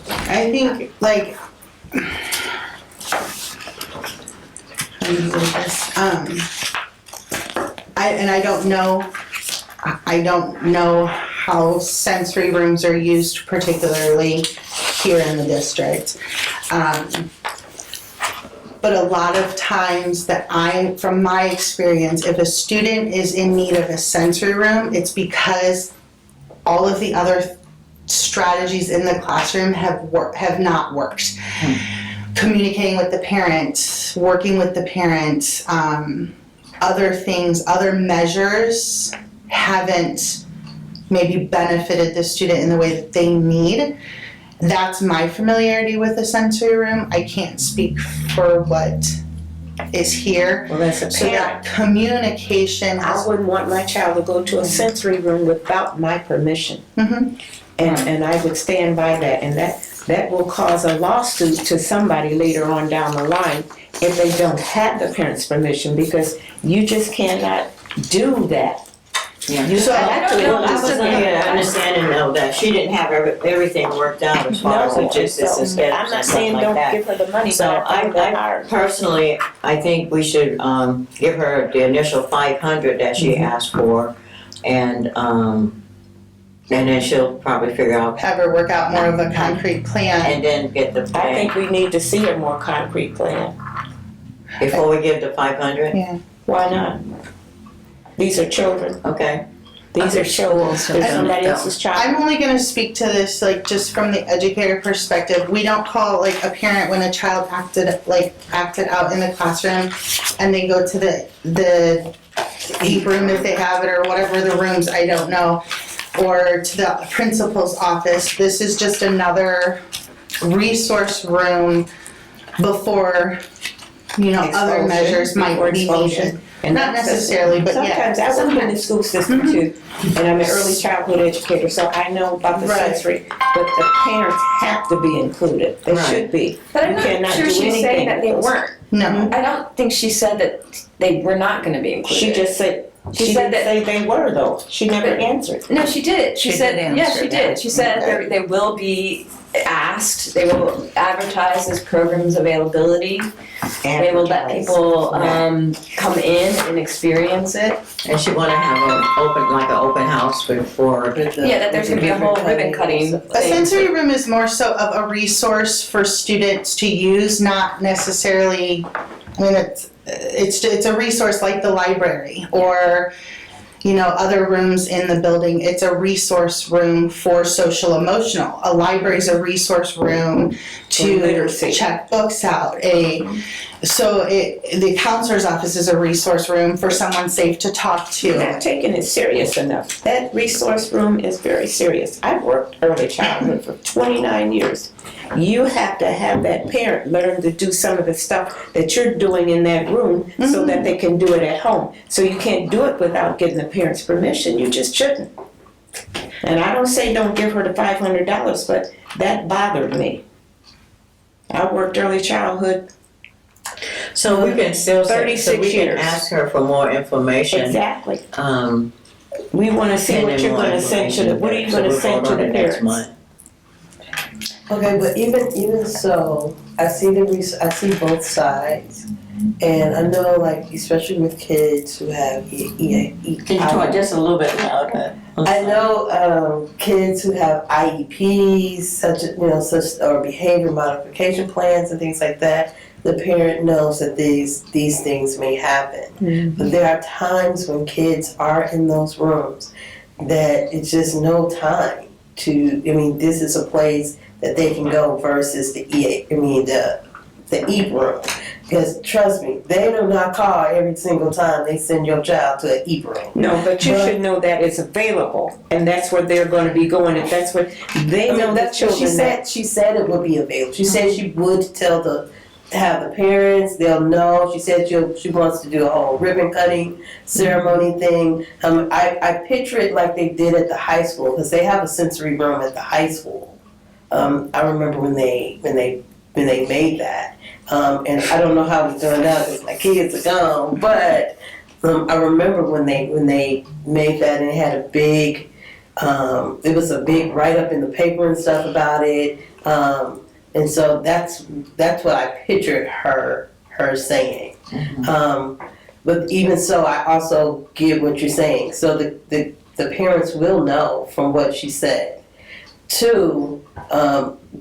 Speaker 8: I think, like, I don't know how sensory rooms are used particularly here in the district. But a lot of times from my experience, if a student is in need of a sensory room, it's because all of the other strategies in the classroom have not worked. Communicating with the parent, working with the parent, other things, other measures haven't maybe benefited the student in the way that they need. That's my familiarity with a sensory room. I can't speak for what is here.
Speaker 6: Well, that's a
Speaker 8: So
Speaker 6: parent.
Speaker 8: that communication
Speaker 6: I wouldn't want my child to go to a sensory room without my permission.
Speaker 8: Mhm.
Speaker 6: And I would stand by that, and that will cause a lawsuit to somebody later on down the line if they don't have the parent's permission, because you just cannot do that.
Speaker 4: Yeah.
Speaker 6: You
Speaker 8: So
Speaker 6: have to.
Speaker 4: I was under the understanding though that she didn't have everything worked out as far as logistics and schedules
Speaker 6: I'm not
Speaker 4: and
Speaker 6: saying
Speaker 4: stuff like
Speaker 6: don't
Speaker 4: that.
Speaker 6: give her the money,
Speaker 4: So
Speaker 6: but I find that
Speaker 4: I
Speaker 6: hard.
Speaker 4: personally, I think we should give her the initial 500 that she asked for, and then she'll probably figure out,
Speaker 8: have her work out more of a concrete plan.
Speaker 4: and then get the
Speaker 6: I
Speaker 4: plan
Speaker 6: think we need to see a more concrete plan.
Speaker 4: before we give the 500.
Speaker 6: Why not? These are children.
Speaker 4: Okay.
Speaker 6: These are children. They're somebody else's child.
Speaker 8: I'm only gonna speak to this like just from the educator perspective. We don't call like a parent when a child acted out in the classroom and they go to the deep room if they have it or whatever the rooms, I don't know, or to the principal's office. This is just another resource room before, other measures might be needed.
Speaker 6: And
Speaker 8: Not necessarily, but yeah.
Speaker 6: sometimes I work in the school system too, and I'm an early childhood educator, so I know about the
Speaker 8: Right.
Speaker 6: sensory. But the parents have to be included. They
Speaker 4: Right.
Speaker 6: should be.
Speaker 2: But I'm
Speaker 6: You
Speaker 2: not
Speaker 6: cannot
Speaker 2: sure
Speaker 6: do
Speaker 2: she's saying
Speaker 6: anything
Speaker 2: that they
Speaker 6: with those.
Speaker 2: weren't.
Speaker 8: No.
Speaker 2: I don't think she said that they were not gonna be included.
Speaker 6: She just said,
Speaker 2: She
Speaker 6: she
Speaker 2: said
Speaker 6: didn't
Speaker 2: that-
Speaker 6: say they were though. She never answered.
Speaker 2: No, she did. She said,
Speaker 3: did
Speaker 2: yes,
Speaker 3: answer
Speaker 2: she did. She said they will be asked, they will advertise this program's availability. They will let people come in and experience it.
Speaker 4: And she wanna have an open house for
Speaker 2: Yeah, that there's gonna be a whole ribbon cutting
Speaker 8: A
Speaker 2: thing.
Speaker 8: sensory room is more so of a resource for students to use, not necessarily, it's a resource like the library or, other rooms in the building. It's a resource room for social emotional. A library is a resource room
Speaker 6: For
Speaker 8: to
Speaker 6: literacy.
Speaker 8: check books out. So the counselor's office is a resource room for someone safe to talk
Speaker 6: You're
Speaker 8: to.
Speaker 6: not taking it serious enough. That resource room is very serious. I've worked early childhood for 29 years. You have to have that parent learn to do some of the stuff that you're doing in that room so that they can do it at home. So you can't do it without getting the parent's permission. You just shouldn't. And I don't say don't give her the $500, but that bothered me. I worked early childhood.
Speaker 4: So we can still say,
Speaker 6: 36
Speaker 4: so we can
Speaker 6: years.
Speaker 4: ask her for more information.
Speaker 6: Exactly.
Speaker 4: We
Speaker 6: want to see what you're going to send to the, what are you going to send to the parents?
Speaker 9: Okay, but even so, I see I see both sides, and I know, like, especially with kids who have
Speaker 4: Can you talk just a little bit louder?
Speaker 9: I know kids who have IEPs, such or behavior modification plans and things like that. The parent knows that these things may happen, but there are times when kids are in those rooms that it's just no time to. I mean, this is a place that they can go versus the EAP room. Because trust me, they do not call every single time they send your child to an EAP room.
Speaker 6: No, but you should know that it's available, and that's where they're going to be going. If that's what they know,
Speaker 9: that's what she said it would be available. She said she would have the parents. They'll know. She said she wants to do a whole ribbon cutting ceremony thing. I picture it like they did at the high school because they have a sensory room at the high school. I remember when they made that. And I don't know how it turned out because my kids are gone, but I remember when they made that and it had a big, it was a big write-up in the paper and stuff about it. And so that's what I pictured her saying. But even so, I also get what you're saying. So the parents will know from what she said. Two,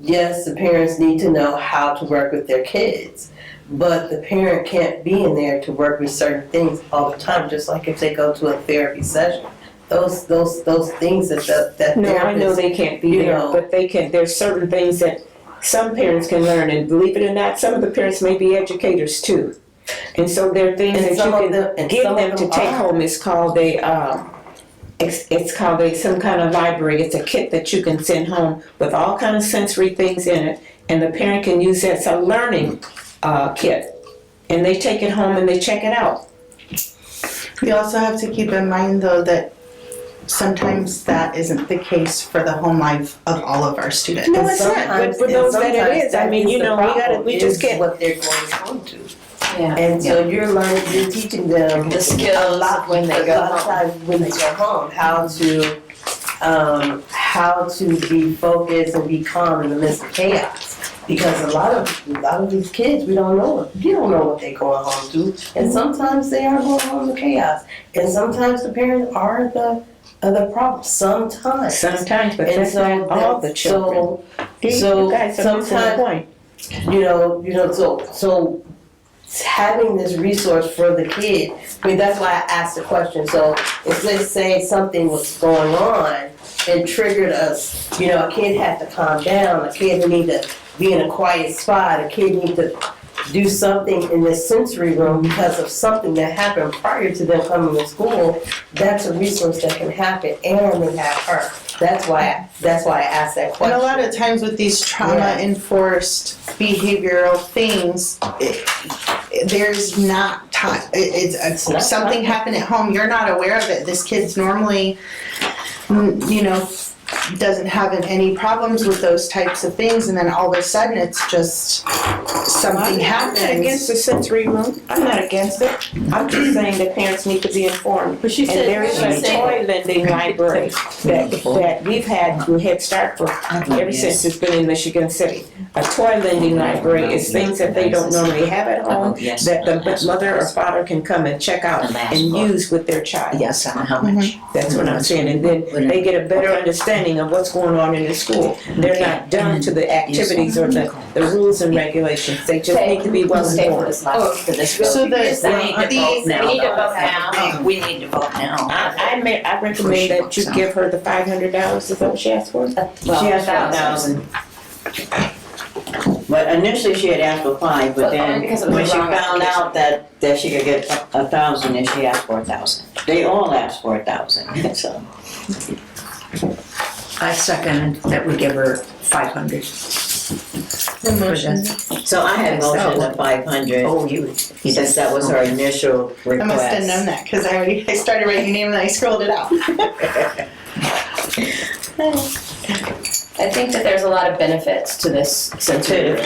Speaker 9: yes, the parents need to know how to work with their kids, but the parent can't be in there to work with certain things all the time, just like if they go to a therapy session. Those things that
Speaker 6: No, I know they can't be there, but they can. There's certain things that some parents can learn, and believe it or not, some of the parents may be educators too. And so there are things that you can give them to take home. It's called some kind of library. It's a kit that you can send home with all kind of sensory things in it, and the parent can use that as a learning kit. And they take it home and they check it out.
Speaker 8: We also have to keep in mind though that sometimes that isn't the case for the home life of all of our students.
Speaker 6: No, it's not. But for those that it is, I mean, we just can't.
Speaker 9: What they're going home to.
Speaker 2: Yeah.
Speaker 9: And so you're teaching them
Speaker 2: The skills
Speaker 9: a lot
Speaker 2: when they go home.
Speaker 9: times when they go home, how to be focused and be calm in the midst of chaos. Because a lot of these kids, you don't know what they're going home to, and sometimes they are going home to chaos, and sometimes the parents are the problem. Sometimes,
Speaker 6: but that's not all the children.
Speaker 9: So
Speaker 6: you guys are missing the point.
Speaker 9: So having this resource for the kid, I mean, that's why I asked the question. So if let's say something was going on and triggered us, a kid had to calm down, a kid need to be in a quiet spot, a kid need to do something in this sensory room because of something that happened prior to them coming to school, that's a resource that can happen, and they have her. That's why I asked that question.
Speaker 8: And a lot of times with these trauma-enforced behavioral things, there's not time. It's something happened at home. You're not aware of it. This kid's normally, doesn't have any problems with those types of things, and then all of a sudden it's just something happens.
Speaker 6: I'm not against the sensory room. I'm not against it. I'm just saying that parents need to be informed.
Speaker 2: But she said,
Speaker 6: and there is a toy lending library that we've had through Head Start for ever since it's been in Michigan City. A toy lending library is things that they don't normally have at home that the mother or father can come and check out and use with their child.
Speaker 3: Yes, how much?
Speaker 6: That's what I'm saying. And then they get a better understanding of what's going on in the school. They're not dumb to the activities or the rules and regulations. They just need to be well informed.
Speaker 8: So
Speaker 3: we need to vote now. We need to vote now.
Speaker 6: I recommend that you give her the $500. Is that what she asked for?
Speaker 3: She has 5,000.
Speaker 4: But initially she had asked for 5, but
Speaker 2: Well,
Speaker 4: then
Speaker 2: only because it was
Speaker 4: when
Speaker 2: a
Speaker 4: she
Speaker 2: wrong
Speaker 4: found out that she could get 1,000, then she asked for 1,000. They all asked for 1,000, so.
Speaker 3: I second that we give her 500.
Speaker 8: The motion.
Speaker 4: So I had motioned at 500,
Speaker 3: Oh, you
Speaker 4: since that was her initial
Speaker 8: I must have known
Speaker 4: request.
Speaker 8: that because I started writing your name and then I scrolled it out.
Speaker 2: I think that there's a lot of benefits to this sensory room.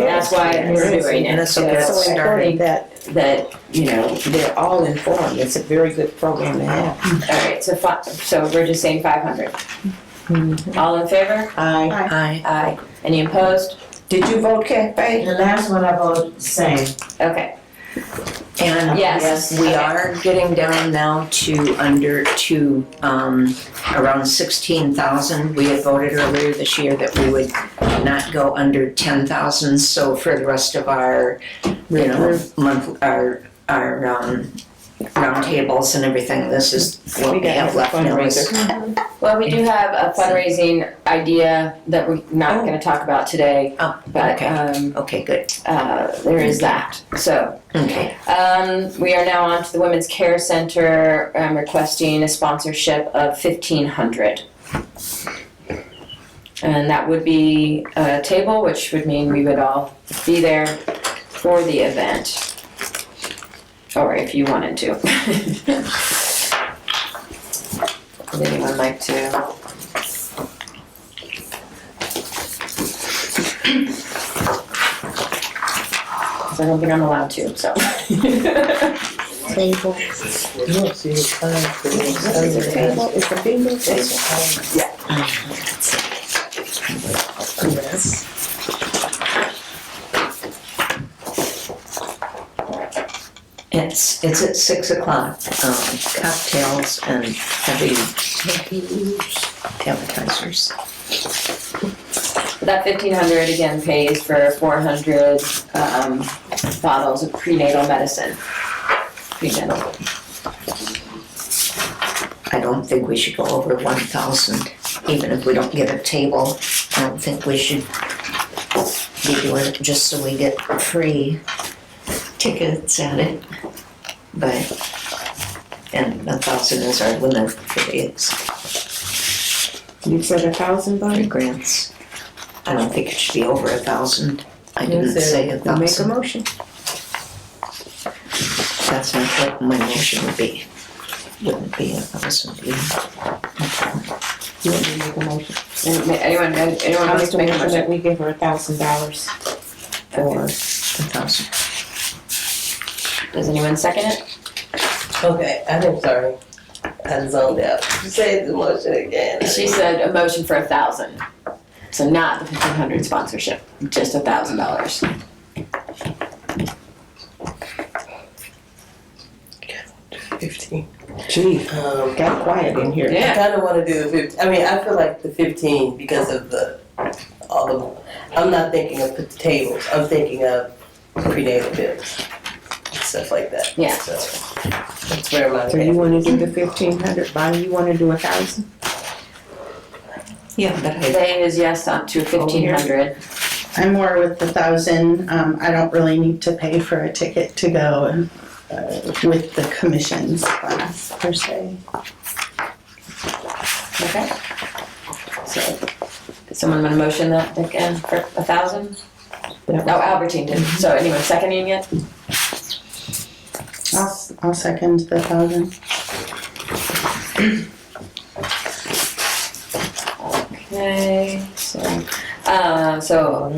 Speaker 2: That's why we're doing it.
Speaker 3: That's
Speaker 2: So
Speaker 3: okay.
Speaker 2: it's
Speaker 6: So
Speaker 2: so
Speaker 6: important
Speaker 2: important
Speaker 6: that, you know, they're all informed. It's a very good program to have.
Speaker 2: All right, so we're just saying 500. All in favor?
Speaker 3: Aye.
Speaker 2: Aye. Any opposed?
Speaker 6: Did you vote, Cafe?
Speaker 4: The last one I voted the same.
Speaker 2: Okay.
Speaker 3: And
Speaker 2: Yes.
Speaker 3: we
Speaker 2: Okay.
Speaker 3: are getting down now to around 16,000. We had voted earlier this year that we would not go under 10,000. So for the rest of our, roundtables and everything, this is what we have left now.
Speaker 2: Well, we do have a fundraising idea that we're not going to talk about today,
Speaker 3: Oh,
Speaker 2: but
Speaker 3: okay. Okay, good.
Speaker 2: there is that. So
Speaker 3: Okay.
Speaker 2: we are now on to the Women's Care Center requesting a sponsorship of $1,500. And that would be a table, which would mean we would all be there for the event. Or if you wanted to. Would anyone like to? I don't think I'm allowed to, so.
Speaker 6: Table.
Speaker 9: You don't see the time for
Speaker 6: Is it a table? It's a bingo table.
Speaker 9: Yes.
Speaker 3: It's at 6 o'clock. Cocktails and heavy appetizers.
Speaker 2: That $1,500 again pays for 400 bottles of prenatal medicine. Prenatal.
Speaker 3: I don't think we should go over 1,000, even if we don't get a table. I don't think we should be doing it just so we get free tickets at it. But, and 1,000 is our limit for these
Speaker 6: You said 1,000,
Speaker 3: free
Speaker 6: Bonnie?
Speaker 3: grants. I don't think it should be over 1,000. I didn't say
Speaker 6: Make a
Speaker 3: 1,000.
Speaker 6: motion.
Speaker 3: That's not what my motion would be. Wouldn't be 1,000 either.
Speaker 6: You want me to make a motion?
Speaker 2: Anyone
Speaker 6: I
Speaker 2: wants
Speaker 6: make
Speaker 2: to
Speaker 6: a
Speaker 2: make a
Speaker 6: motion that
Speaker 2: motion?
Speaker 6: we give her $1,000 for
Speaker 3: 1,000.
Speaker 2: Does anyone second it?
Speaker 9: Okay, I'm sorry. I zoned out. Say the motion again.
Speaker 2: She said a motion for 1,000. So not the 1,500 sponsorship, just $1,000.
Speaker 6: Gee, got quiet in here.
Speaker 2: Yeah.
Speaker 9: I kind of want to do the 15. I mean, I feel like the 15 because of all the. I'm not thinking of the tables. I'm thinking of prenatal bills, stuff like that.
Speaker 2: Yeah.
Speaker 9: So that's where my.
Speaker 6: So you wanna do the 1,500, Bonnie, you wanna do 1,000?
Speaker 3: Yeah, but I
Speaker 2: Today is yes on to 1,500.
Speaker 8: I'm more with the 1,000. I don't really need to pay for a ticket to go with the commission's class per se.
Speaker 2: Okay. So, did someone want to motion that again for 1,000?
Speaker 6: Yeah.
Speaker 2: No, Albertine did. So anyone seconding it?
Speaker 8: I'll second the 1,000.
Speaker 2: Okay, so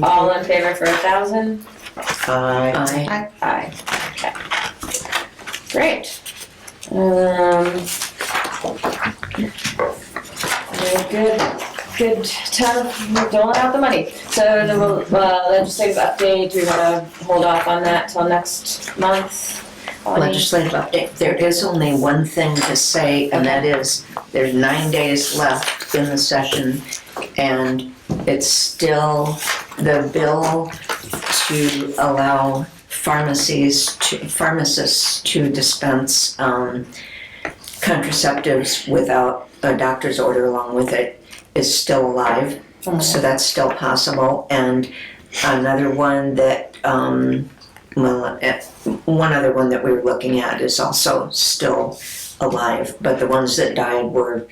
Speaker 2: all in favor for 1,000?
Speaker 3: Aye.
Speaker 2: Aye. Okay. Great. Good time doling out the money. So the legislative update, we're gonna hold off on that till next month.
Speaker 3: Legislative update, there is only one thing to say, and that is, there's 9 days left in the session, and it's still the bill to allow pharmacists to dispense contraceptives without a doctor's order along with it is still alive, so that's still possible, and Another one that, one other one that we were looking at is also still alive, but the ones that died were,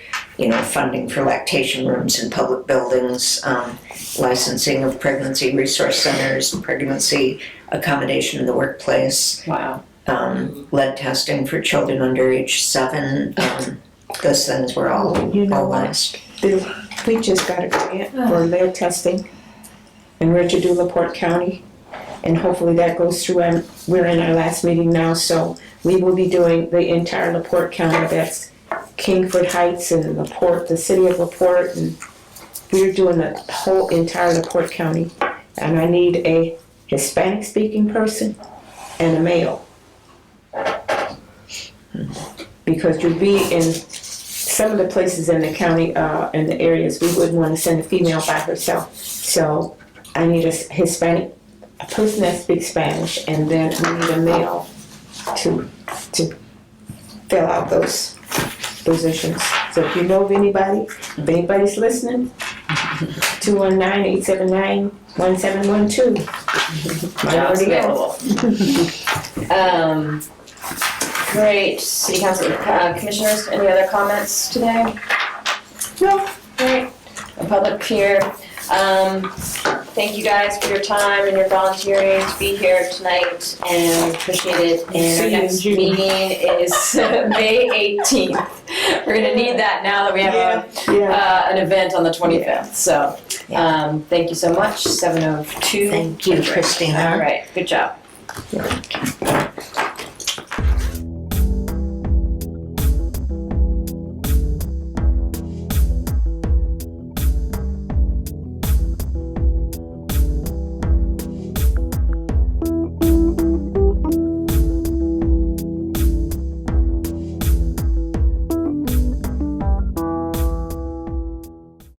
Speaker 3: funding for lactation rooms in public buildings, licensing of pregnancy resource centers, pregnancy accommodation in the workplace,
Speaker 2: Wow.
Speaker 3: lead testing for children under age 7. Those things were all lost.
Speaker 6: We just got a grant for lead testing in Richard LaPorte County, and hopefully that goes through. And we're in our last meeting now, so we will be doing the entire LaPorte County. That's Kingford Heights and LaPorte, the city of LaPorte, and we're doing the whole entire LaPorte County. And I need a Hispanic-speaking person and a male. Because you'd be in some of the places in the county, in the areas, we wouldn't want to send a female by herself. So I need a Hispanic, a person that speaks Spanish, and then we need a male to fill out those positions. So if you know of anybody, if anybody's listening, 219-879-1712.
Speaker 2: Jobs available. Great. City Council Commissioners, any other comments today? No. Great. A public here. Thank you guys for your time and your volunteering to be here tonight, and appreciate it. And our next meeting is May 18th. We're gonna need that now that we have an event on the 25th. So, thank you so much. 7:02.
Speaker 3: Thank you, Christina.
Speaker 2: All right. Good job.